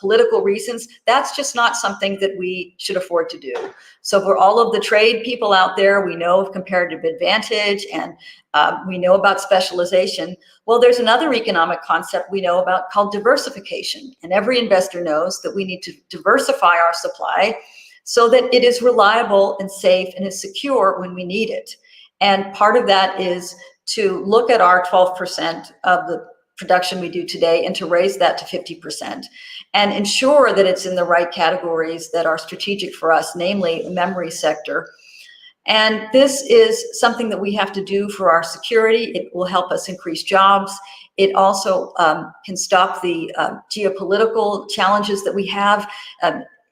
political reasons, that's just not something that we should afford to do. So for all of the trade people out there, we know of comparative advantage and we know about specialization. Well, there's another economic concept we know about called diversification. And every investor knows that we need to diversify our supply so that it is reliable and safe and is secure when we need it. And part of that is to look at our 12% of the production we do today and to raise that to 50% and ensure that it's in the right categories that are strategic for us, namely the memory sector. And this is something that we have to do for our security. It will help us increase jobs. It also can stop the geopolitical challenges that we have.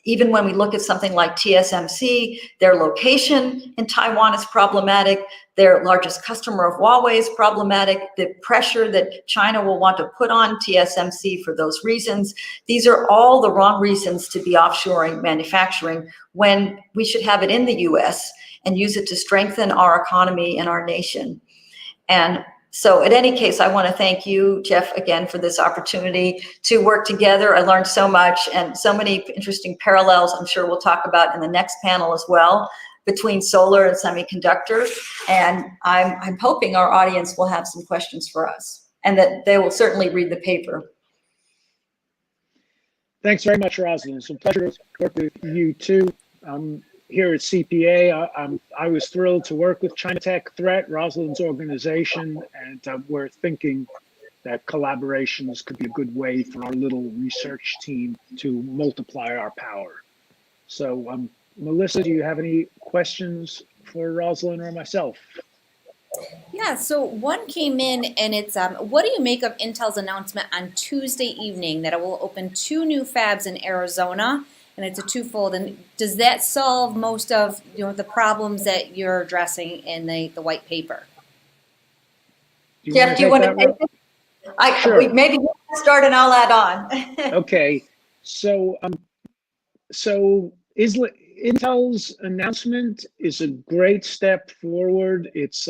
Even when we look at something like TSMC, their location in Taiwan is problematic. Their largest customer of Huawei is problematic. The pressure that China will want to put on TSMC for those reasons. These are all the wrong reasons to be offshoring manufacturing when we should have it in the US and use it to strengthen our economy and our nation. And so in any case, I want to thank you, Jeff, again, for this opportunity to work together. I learned so much and so many interesting parallels I'm sure we'll talk about in the next panel as well between solar and semiconductors. And I'm hoping our audience will have some questions for us and that they will certainly read the paper. Thanks very much, Rosalind. It's a pleasure to work with you too. Here at CPA, I was thrilled to work with China Tech Threat, Rosalind's organization, and we're thinking that collaborations could be a good way for our little research team to multiply our power. So, Melissa, do you have any questions for Rosalind or myself? Yeah, so one came in and it's, what do you make of Intel's announcement on Tuesday evening that it will open 2 new fabs in Arizona? And it's a twofold. And does that solve most of the problems that you're addressing in the white paper? Jeff, do you want to take it? Sure. Maybe you start and I'll add on. Okay. So, Intel's announcement is a great step forward. It's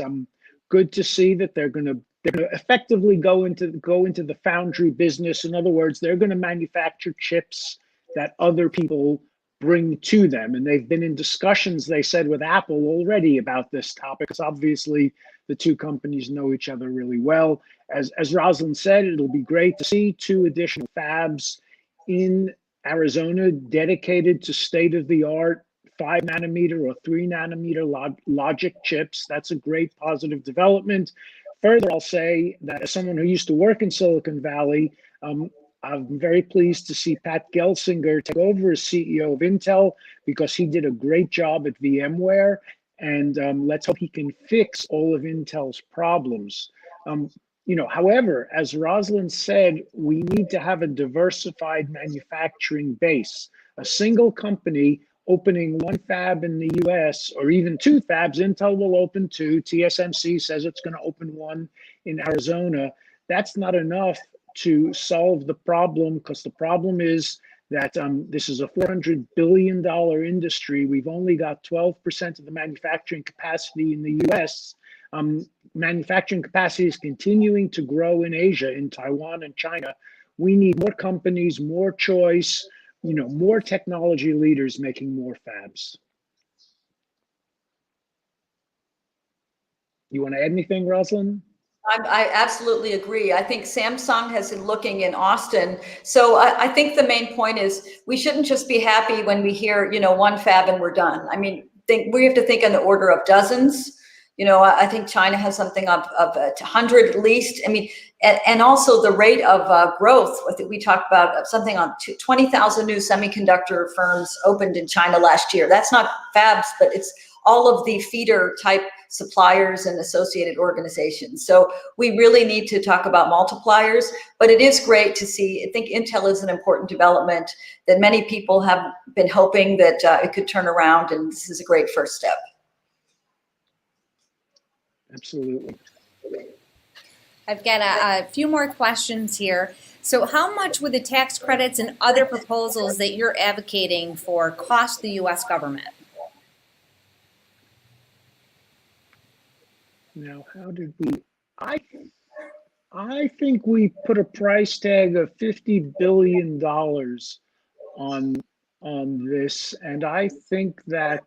good to see that they're going to effectively go into the foundry business. In other words, they're going to manufacture chips that other people bring to them. And they've been in discussions, they said, with Apple already about this topic, because obviously the 2 companies know each other really well. As Rosalind said, it'll be great to see 2 additional fabs in Arizona dedicated to state-of-the-art 5 nanometer or 3 nanometer logic chips. That's a great positive development. Further, I'll say that as someone who used to work in Silicon Valley, I'm very pleased to see Pat Gelsinger take over as CEO of Intel because he did a great job at VMware, and let's hope he can fix all of Intel's problems. However, as Rosalind said, we need to have a diversified manufacturing base. A single company opening 1 fab in the US or even 2 fabs, Intel will open 2, TSMC says it's going to open 1 in Arizona. That's not enough to solve the problem, because the problem is that this is a $400 billion industry. We've only got 12% of the manufacturing capacity in the US. Manufacturing capacity is continuing to grow in Asia, in Taiwan and China. We need more companies, more choice, more technology leaders making more fabs. You want to add anything, Rosalind? I absolutely agree. I think Samsung has been looking in Austin. So I think the main point is we shouldn't just be happy when we hear, one fab and we're done. I mean, we have to think in the order of dozens. I think China has something of 100 at least. I mean, and also the rate of growth. I think we talked about something on 20,000 new semiconductor firms opened in China last year. That's not fabs, but it's all of the feeder type suppliers and associated organizations. So we really need to talk about multipliers, but it is great to see. I think Intel is an important development that many people have been hoping that it could turn around, and this is a great first step. Absolutely. I've got a few more questions here. So how much would the tax credits and other proposals that you're advocating for cost the U.S. government? Now, how did we? I think we put a price tag of $50 billion on this, and I think that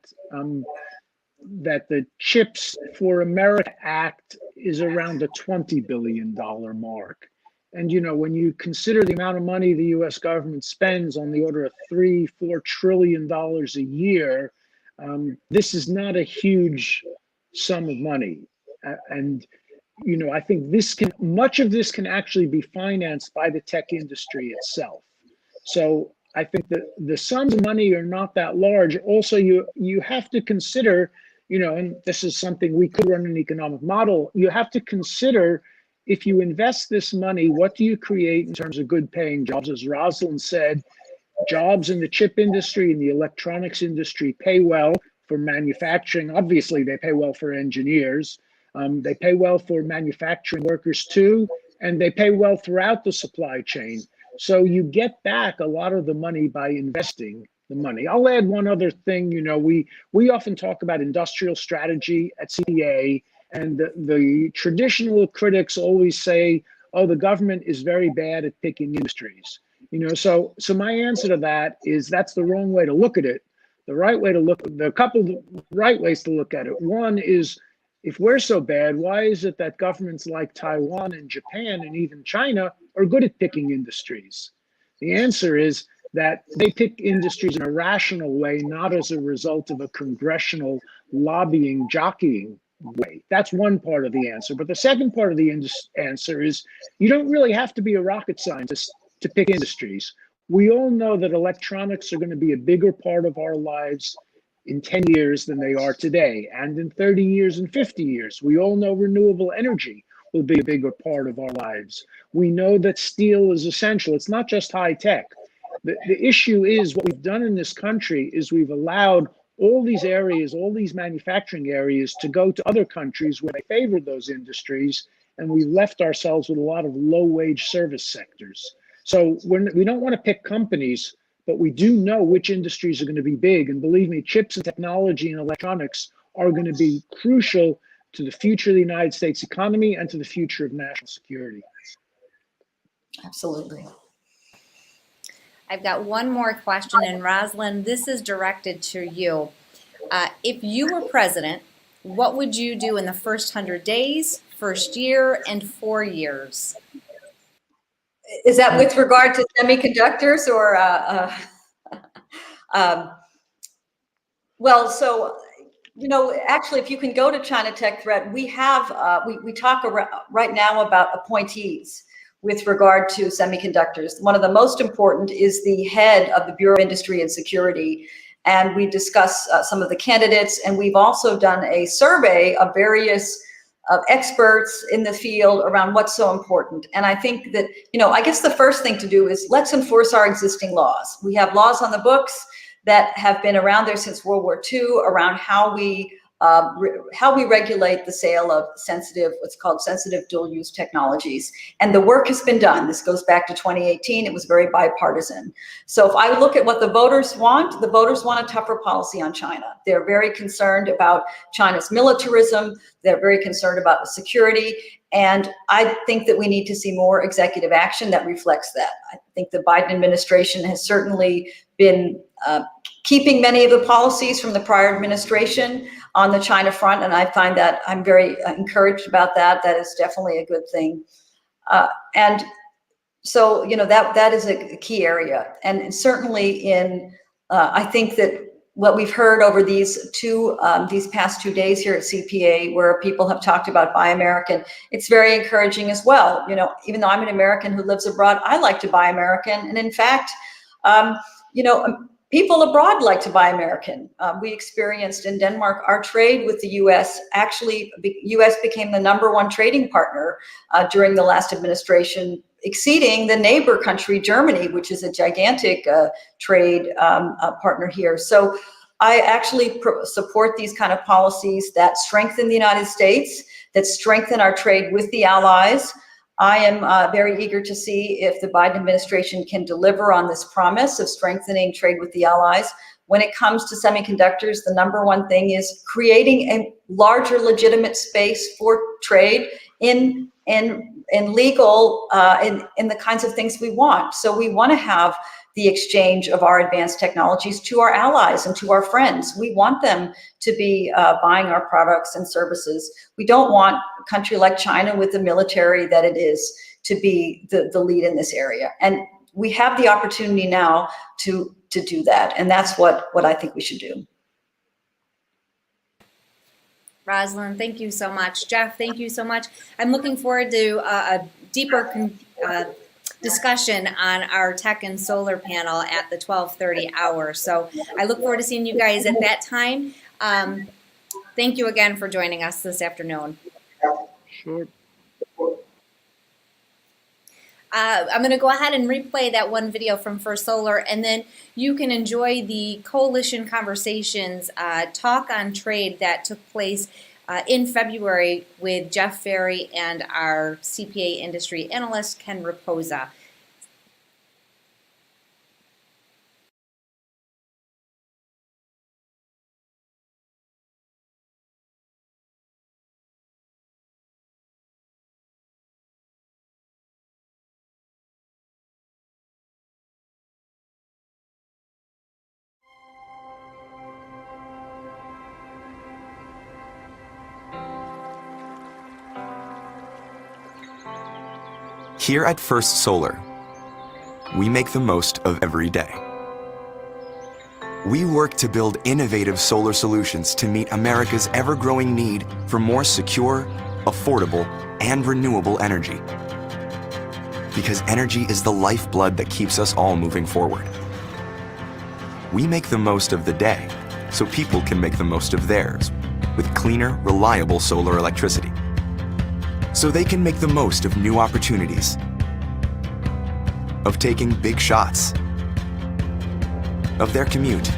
that the Chips for America Act is around the $20 billion mark. And when you consider the amount of money the U.S. government spends on the order of $3-4 trillion a year, this is not a huge sum of money. And I think much of this can actually be financed by the tech industry itself. So I think that the sums of money are not that large. Also, you have to consider, and this is something we could run an economic model. You have to consider, if you invest this money, what do you create in terms of good paying jobs? As Rosalind said, jobs in the chip industry and the electronics industry pay well for manufacturing. Obviously, they pay well for engineers. They pay well for manufacturing workers too, and they pay well throughout the supply chain. So you get back a lot of the money by investing the money. I'll add one other thing. We often talk about industrial strategy at CPA, and the traditional critics always say, oh, the government is very bad at picking industries. So my answer to that is that's the wrong way to look at it. The right way to there are a couple of right ways to look at it. One is, if we're so bad, why is it that governments like Taiwan and Japan and even China are good at picking industries? The answer is that they pick industries in a rational way, not as a result of a congressional lobbying, jockeying way. That's one part of the answer. But the second part of the answer is you don't really have to be a rocket scientist to pick industries. We all know that electronics are going to be a bigger part of our lives in 10 years than they are today, and in 30 years and 50 years. We all know renewable energy will be a bigger part of our lives. We know that steel is essential. It's not just high tech. The issue is, what we've done in this country is we've allowed all these areas, all these manufacturing areas, to go to other countries where they favor those industries, and we left ourselves with a lot of low-wage service sectors. So we don't want to pick companies, but we do know which industries are going to be big. And believe me, chips and technology and electronics are going to be crucial to the future of the United States economy and to the future of national security. Absolutely. I've got one more question, and Rosalind, this is directed to you. If you were president, what would you do in the first 100 days, first year, and 4 years? Is that with regard to semiconductors or? Well, so, actually, if you can go to China Tech Threat, we have, we talk right now about appointees with regard to semiconductors. One of the most important is the head of the Bureau of Industry and Security. And we discuss some of the candidates, and we've also done a survey of various experts in the field around what's so important. And I think that, I guess the first thing to do is let's enforce our existing laws. We have laws on the books that have been around there since World War II around how we regulate the sale of what's called sensitive dual-use technologies. And the work has been done. This goes back to 2018. It was very bipartisan. So if I look at what the voters want a tougher policy on China. They're very concerned about China's militarism. They're very concerned about the security. And I think that we need to see more executive action that reflects that. I think the Biden administration has certainly been keeping many of the policies from the prior administration. on the China front, and I find that I'm very encouraged about that. That is definitely a good thing. And so, you know, that is a key area. And certainly I think that what we've heard over these past 2 days here at CPA, where people have talked about Buy American, it's very encouraging as well. You know, even though I'm an American who lives abroad, I like to buy American. And in fact, you know, people abroad like to buy American. We experienced in Denmark, our trade with the U.S. actually, U.S. became the #1 trading partner during the last administration, exceeding the neighbor country, Germany, which is a gigantic trade partner here. So I actually support these kind of policies that strengthen the United States, that strengthen our trade with the allies. I am very eager to see if the Biden administration can deliver on this promise of strengthening trade with the allies. When it comes to semiconductors, the #1 thing is creating a larger legitimate space for trade in legal, in the kinds of things we want. So we want to have the exchange of our advanced technologies to our allies and to our friends. We want them to be buying our products and services. We don't want a country like China with the military that it is to be the lead in this area. And we have the opportunity now to do that. And that's what I think we should do. Rosalind, thank you so much. Jeff, thank you so much. I'm looking forward to a deeper discussion on our tech and solar panel at the 12:30 hour. So I look forward to seeing you guys at that time. Thank you again for joining us this afternoon. Sure. I'm going to go ahead and replay that one video from First Solar, and then you can enjoy the coalition conversations talk on trade that took place in February with Jeff Ferry and our CPA industry analyst, Ken Raposa. Here at First Solar, we make the most of every day. We work to build innovative solar solutions to meet America's ever-growing need for more secure, affordable, and renewable energy. Because energy is the lifeblood that keeps us all moving forward. We make the most of the day so people can make the most of theirs with cleaner, reliable solar electricity. So they can make the most of new opportunities, of taking big shots, of their commute,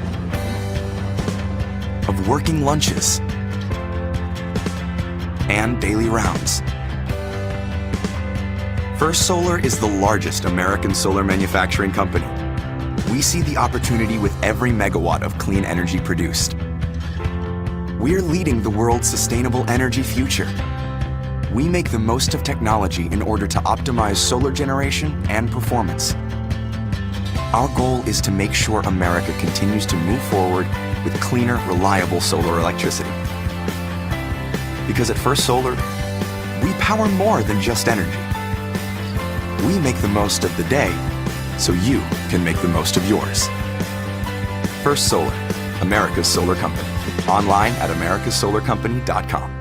of working lunches, and daily rounds. First Solar is the largest American solar manufacturing company. We see the opportunity with every megawatt of clean energy produced. We're leading the world's sustainable energy future. We make the most of technology in order to optimize solar generation and performance. Our goal is to make sure America continues to move forward with cleaner, reliable solar electricity. Because at First Solar, we power more than just energy. We make the most of the day so you can make the most of yours. First Solar, America's solar company. Online at americasolarcompany.com.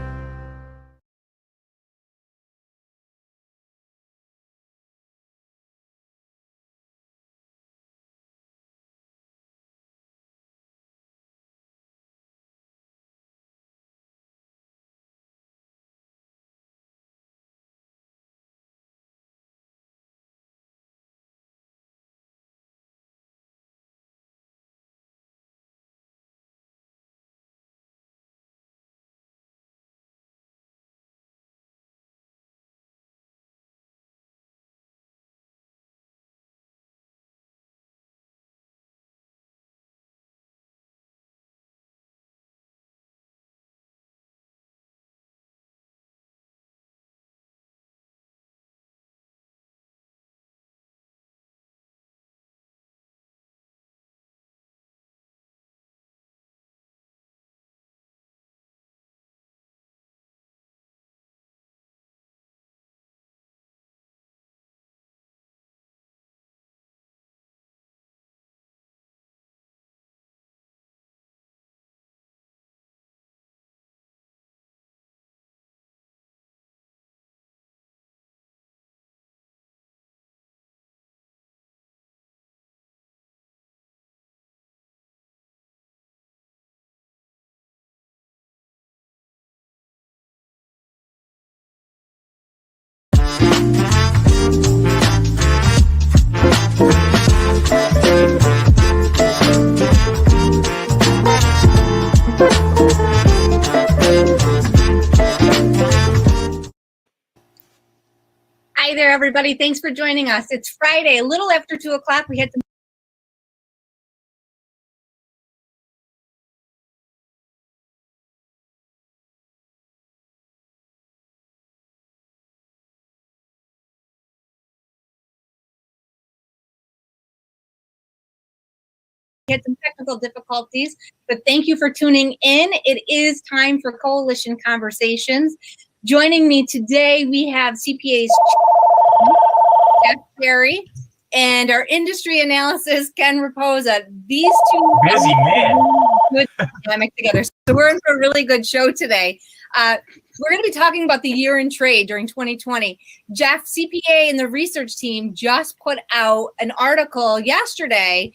there, everybody. Thanks for joining us. It's Friday, a little after 2 o'clock. We had some technical difficulties, but thank you for tuning in. It is time for Coalition Conversations. Joining me today, we have CPA's Jeff Berry and our industry analysis, Ken Raposa. These two busy man. Good dynamic together. So we're in for a really good show today. We're going to be talking about the year in trade during 2020. Jeff, CPA and the research team just put out an article yesterday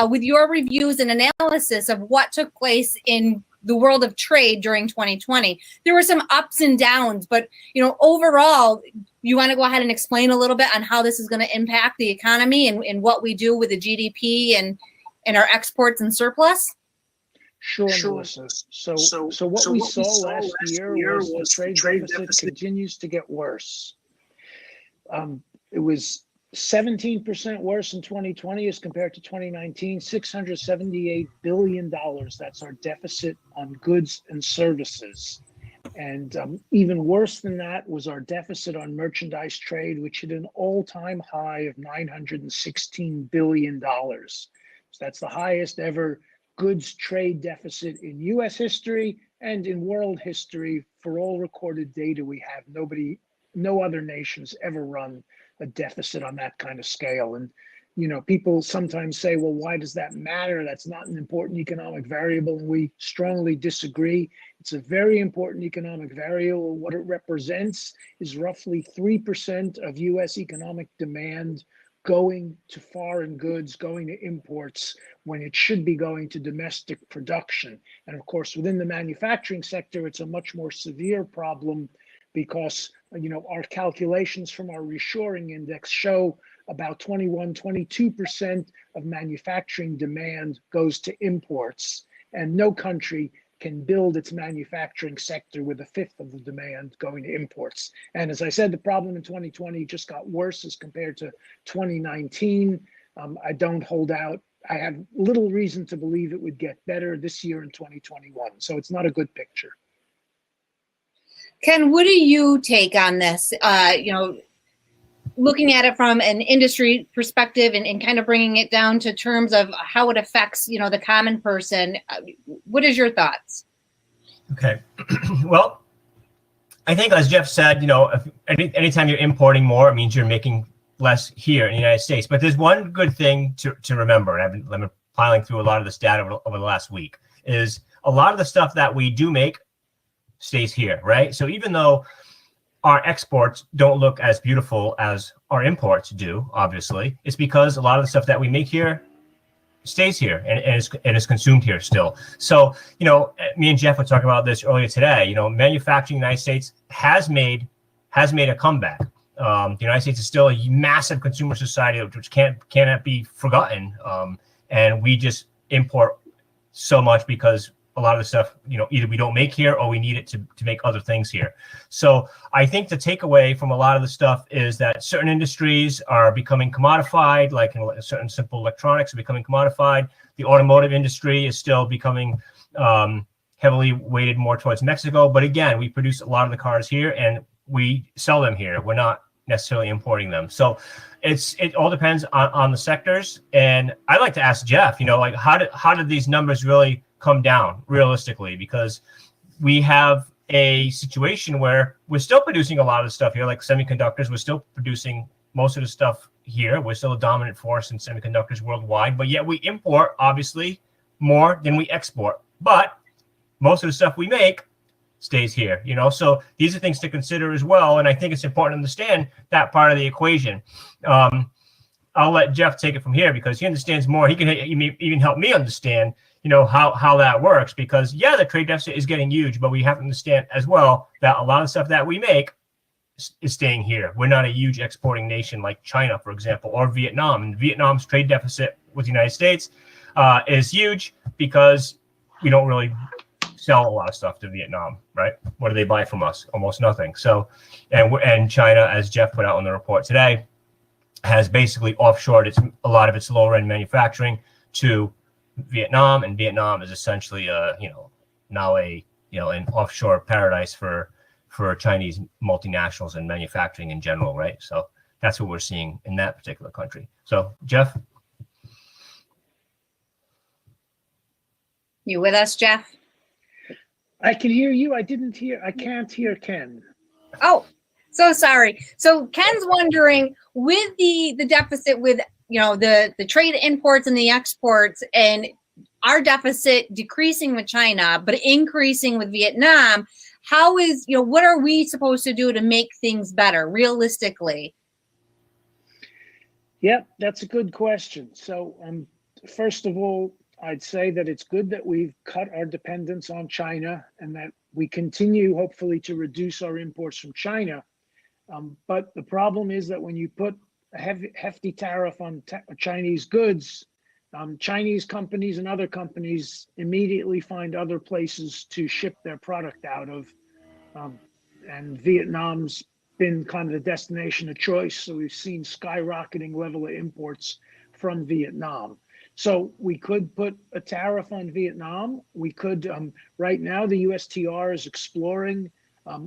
with your reviews and analysis of what took place in the world of trade during 2020. There were some ups and downs, but overall, you want to go ahead and explain a little bit on how this is going to impact the economy and what we do with the GDP and our exports and surplus? Sure, Melissa. So what we saw last year was the trade deficit continues to get worse. It was 17% worse in 2020 as compared to 2019, $678 billion. That's our deficit on goods and services. And even worse than that was our deficit on merchandise trade, which hit an all-time high of $916 billion. So that's the highest ever goods trade deficit in U.S. history and in world history. For all recorded data we have, no other nations ever run a deficit on that kind of scale. And people sometimes say, well, why does that matter? That's not an important economic variable. And we strongly disagree. It's a very important economic variable. What it represents is roughly 3% of U.S. economic demand going to foreign goods, going to imports, when it should be going to domestic production. And of course, within the manufacturing sector, it's a much more severe problem because our calculations from our reshoring index show about 22% of manufacturing demand goes to imports, and no country can build its manufacturing sector with a fifth of the demand going to imports. And as I said, the problem in 2020 just got worse as compared to 2019. I don't hold out. I have little reason to believe it would get better this year in 2021. So it's not a good picture. Ken, what do you take on this? Looking at it from an industry perspective and kind of bringing it down to terms of how it affects, the common person. What is your thoughts? Okay. Well, I think as Jeff said, anytime you're importing more, it means you're making less here in the United States. But there's one good thing to remember, and I've been piling through a lot of this data over the last week, is a lot of the stuff that we do make stays here, right? So even though our exports don't look as beautiful as our imports do, obviously, it's because a lot of the stuff that we make here stays here and is consumed here still. So, me and Jeff were talking about this earlier today. Manufacturing in the United States has made a comeback. The United States is still a massive consumer society, which cannot be forgotten. And we just import so much because a lot of the stuff, either we don't make here or we need it to make other things here. So I think the takeaway from a lot of the stuff is that certain industries are becoming commodified, like certain simple electronics are becoming commodified. The automotive industry is still becoming heavily weighted more towards Mexico. But again, we produce a lot of the cars here and we sell them here. We're not necessarily importing them. So it all depends on the sectors. And I'd like to ask Jeff, how did these numbers really come down realistically? Because we have a situation where we're still producing a lot of stuff here, like semiconductors. We're still producing most of the stuff here. We're still a dominant force in semiconductors worldwide, but yet we import obviously more than we export. But most of the stuff we make stays here, so these are things to consider as well. And I think it's important to understand that part of the equation. I'll let Jeff take it from here because he understands more. He can even help me understand how that works, because the trade deficit is getting huge, but we have to understand as well that a lot of stuff that we make is staying here. We're not a huge exporting nation like China, for example, or Vietnam. And Vietnam's trade deficit with the United States is huge because we don't really sell a lot of stuff to Vietnam, right? What do they buy from us? Almost nothing. So, and China, as Jeff put out in the report today, has basically offshored a lot of its lower end manufacturing to Vietnam, and Vietnam is essentially now an offshore paradise for Chinese multinationals and manufacturing in general, right? So that's what we're seeing in that particular country. So Jeff, You with us, Jeff? I can hear you. I can't hear Ken. Oh, so sorry. So Ken's wondering, with the deficit with the trade imports and the exports, and our deficit decreasing with China but increasing with Vietnam, how is what are we supposed to do to make things better realistically? Yep, that's a good question. So first of all, I'd say that it's good that we've cut our dependence on China and that we continue, hopefully, to reduce our imports from China. But the problem is that when you put a hefty tariff on Chinese goods, Chinese companies and other companies immediately find other places to ship their product out of. And Vietnam's been kind of the destination of choice. So we've seen skyrocketing level of imports from Vietnam. So we could put a tariff on Vietnam. We could, right now, the USTR is exploring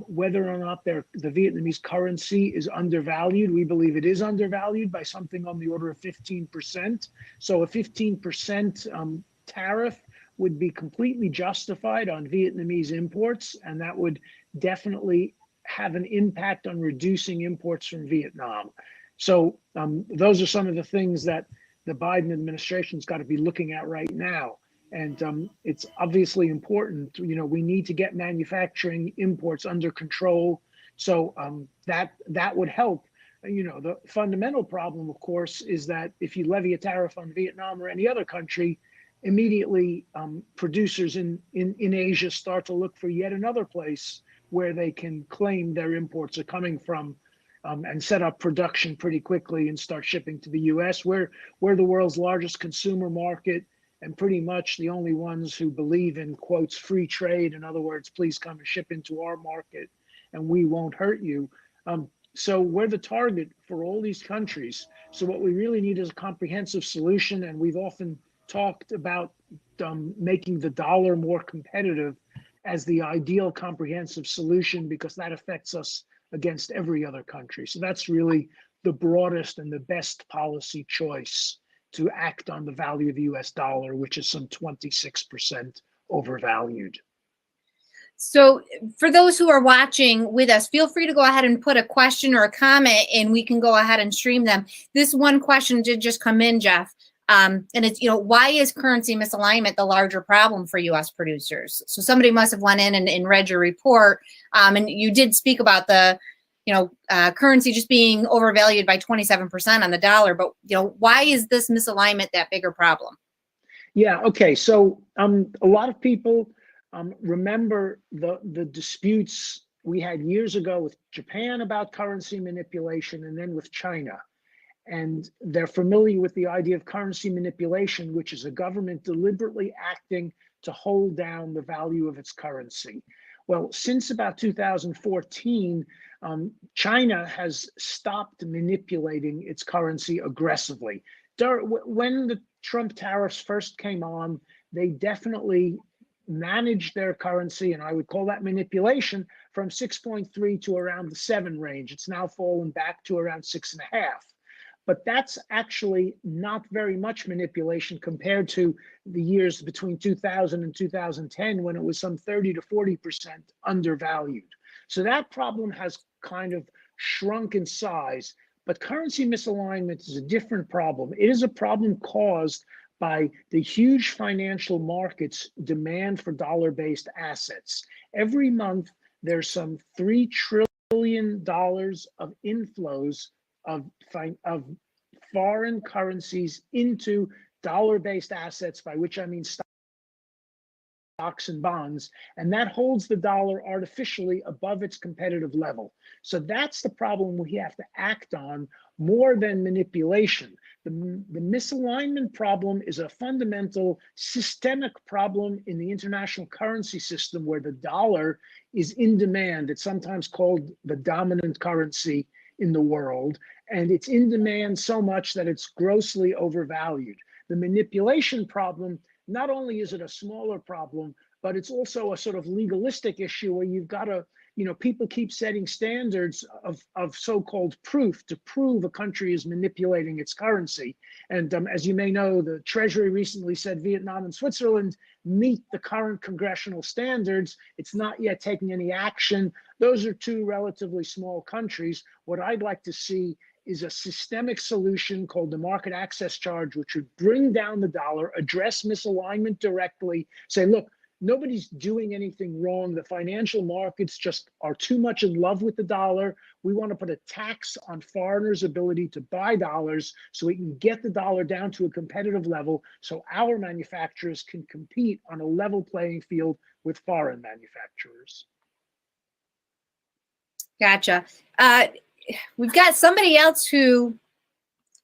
whether or not the Vietnamese currency is undervalued. We believe it is undervalued by something on the order of 15%. So a 15% tariff would be completely justified on Vietnamese imports, and that would definitely have an impact on reducing imports from Vietnam. So those are some of the things that the Biden administration's got to be looking at right now. And it's obviously important. We need to get manufacturing imports under control. So that would help. The fundamental problem, of course, is that if you levy a tariff on Vietnam or any other country, immediately producers in Asia start to look for yet another place where they can claim their imports are coming from, and set up production pretty quickly and start shipping to the US. We're the world's largest consumer market and pretty much the only ones who believe in, quotes, free trade. In other words, please come and ship into our market and we won't hurt you. So we're the target for all these countries. So what we really need is a comprehensive solution. And we've often talked about making the dollar more competitive as the ideal comprehensive solution, because that affects us against every other country. So that's really the broadest and the best policy choice to act on the value of the US dollar, which is some 26% overvalued. So for those who are watching with us, feel free to go ahead and put a question or a comment and we can go ahead and stream them. This one question did just come in, Jeff. And it's, why is currency misalignment the larger problem for U.S. producers? So somebody must have went in and read your report. And you did speak about the, currency just being overvalued by 27% on the dollar. But, why is this misalignment that bigger problem? Yeah, okay. So a lot of people remember the disputes we had years ago with Japan about currency manipulation and then with China. And they're familiar with the idea of currency manipulation, which is a government deliberately acting to hold down the value of its currency. Well, since about 2014, China has stopped manipulating its currency aggressively. When the Trump tariffs first came on, they definitely managed their currency, and I would call that manipulation, from 6.3 to around the 7 range. It's now fallen back to around 6.5. But that's actually not very much manipulation compared to the years between 2000 and 2010, when it was some 30 to 40% undervalued. So that problem has kind of shrunk in size. But currency misalignment is a different problem. It is a problem caused by the huge financial markets' demand for dollar-based assets. Every month, there's some $3 trillion of inflows of foreign currencies into dollar-based assets, by which I mean stocks and bonds, and that holds the dollar artificially above its competitive level. So that's the problem we have to act on, more than manipulation. The misalignment problem is a fundamental systemic problem in the international currency system where the dollar is in demand. It's sometimes called the dominant currency in the world, and it's in demand so much that it's grossly overvalued. The manipulation problem, not only is it a smaller problem, but it's also a sort of legalistic issue where you've got to, people keep setting standards of so-called proof to prove a country is manipulating its currency. And as you may know, the Treasury recently said Vietnam and Switzerland meet the current congressional standards. It's not yet taking any action. Those are two relatively small countries. What I'd like to see is a systemic solution called the market access charge, which would bring down the dollar, address misalignment directly, say, look, nobody's doing anything wrong. The financial markets just are too much in love with the dollar. We want to put a tax on foreigners' ability to buy dollars so we can get the dollar down to a competitive level so our manufacturers can compete on a level playing field with foreign manufacturers. Gotcha. We've got somebody else who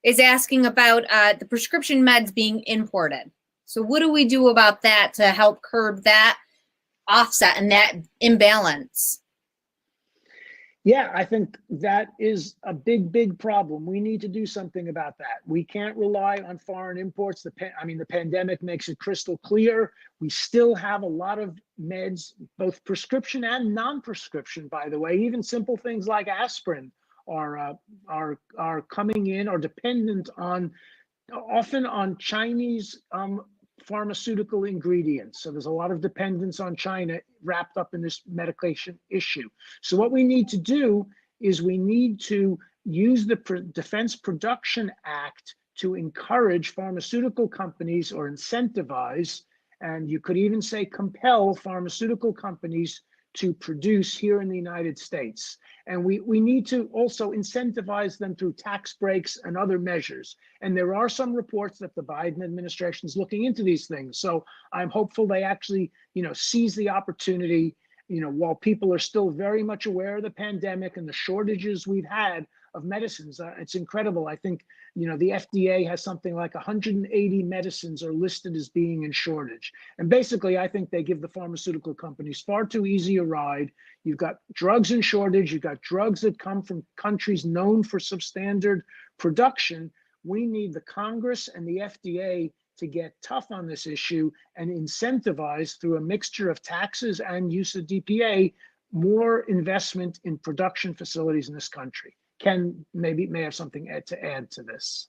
is asking about the prescription meds being imported. So what do we do about that to help curb that offset and that imbalance? Yeah, I think that is a big problem. We need to do something about that. We can't rely on foreign imports. The pandemic makes it crystal clear. We still have a lot of meds, both prescription and non-prescription, by the way. Even simple things like aspirin are coming in, are dependent on, often on Chinese pharmaceutical ingredients. So there's a lot of dependence on China wrapped up in this medication issue. So what we need to do is we need to use the Defense Production Act to encourage pharmaceutical companies, or incentivize, and you could even say compel pharmaceutical companies to produce here in the United States. And we need to also incentivize them through tax breaks and other measures. And there are some reports that the Biden administration is looking into these things. So I'm hopeful they actually, seize the opportunity, while people are still very much aware of the pandemic and the shortages we've had of medicines. It's incredible. I think, the FDA has something like 180 medicines are listed as being in shortage. And basically, I think they give the pharmaceutical companies far too easy a ride. You've got drugs in shortage. You've got drugs that come from countries known for substandard production. We need the Congress and the FDA to get tough on this issue and incentivize, through a mixture of taxes and use of DPA, more investment in production facilities in this country. Ken may have something to add to this.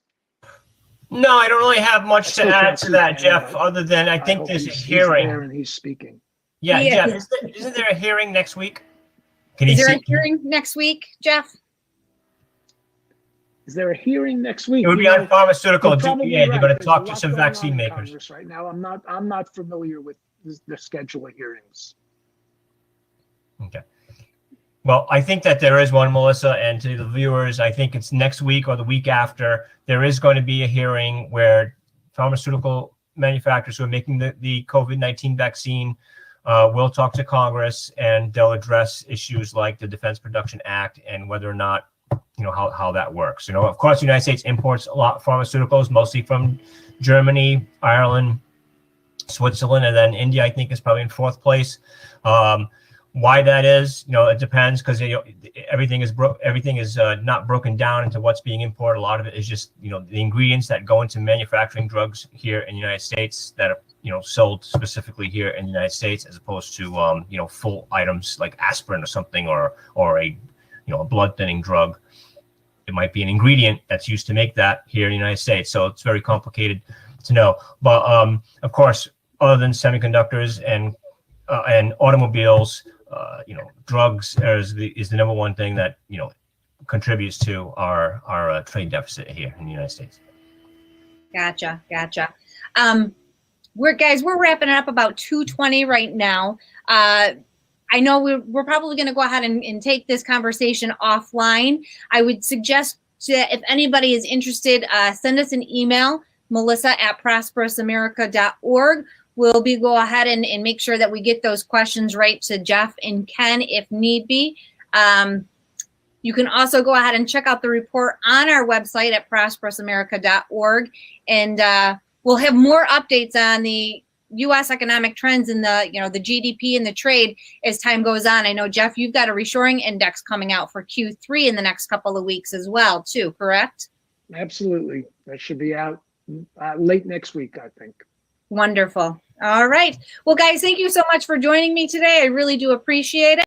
No, I don't really have much to add to that, Jeff, other than I think there's a hearing. He's there and he's speaking. Yeah, Jeff, isn't there a hearing next week? Is there a hearing next week, Jeff? Is there a hearing next week? It would be on pharmaceutical DPA. They're going to talk to some vaccine in makers. Congress right now, I'm not familiar with the schedule of hearings. Okay. Well, I think that there is one, Melissa, and to the viewers, I think it's next week or the week after. There is going to be a hearing where pharmaceutical manufacturers who are making the COVID-19 vaccine will talk to Congress, and they'll address issues like the Defense Production Act and whether or not, how that works. Of course, the United States imports a lot of pharmaceuticals, mostly from Germany, Ireland, Switzerland, and then India, I think, is probably in fourth place. Why that is, it depends, because everything is not broken down into what's being imported. A lot of it is just the ingredients that go into manufacturing drugs here in the United States that are sold specifically here in the United States, as opposed to full items like aspirin or something, or a a blood thinning drug. It might be an ingredient that's used to make that here in the United States. So it's very complicated to know. But of course, other than semiconductors and automobiles, drugs is the number one thing that contributes to our trade deficit here in the United States. Gotcha. We're wrapping it up about 2:20 right now. I know we're probably going to go ahead and take this conversation offline. I would suggest that if anybody is interested, send us an email, melissa@prosperousamerica.org. We'll go ahead and make sure that we get those questions right to Jeff and Ken if need be. You can also go ahead and check out the report on our website at prosperousamerica.org. And we'll have more updates on the U.S. economic trends and the GDP and the trade as time goes on. I know, Jeff, you've got a reshoring index coming out for Q3 in the next couple of weeks as well, too, correct? Absolutely. That should be out late next week, I think. Wonderful. All right. Well, guys, thank you so much for joining me today. I really do appreciate it.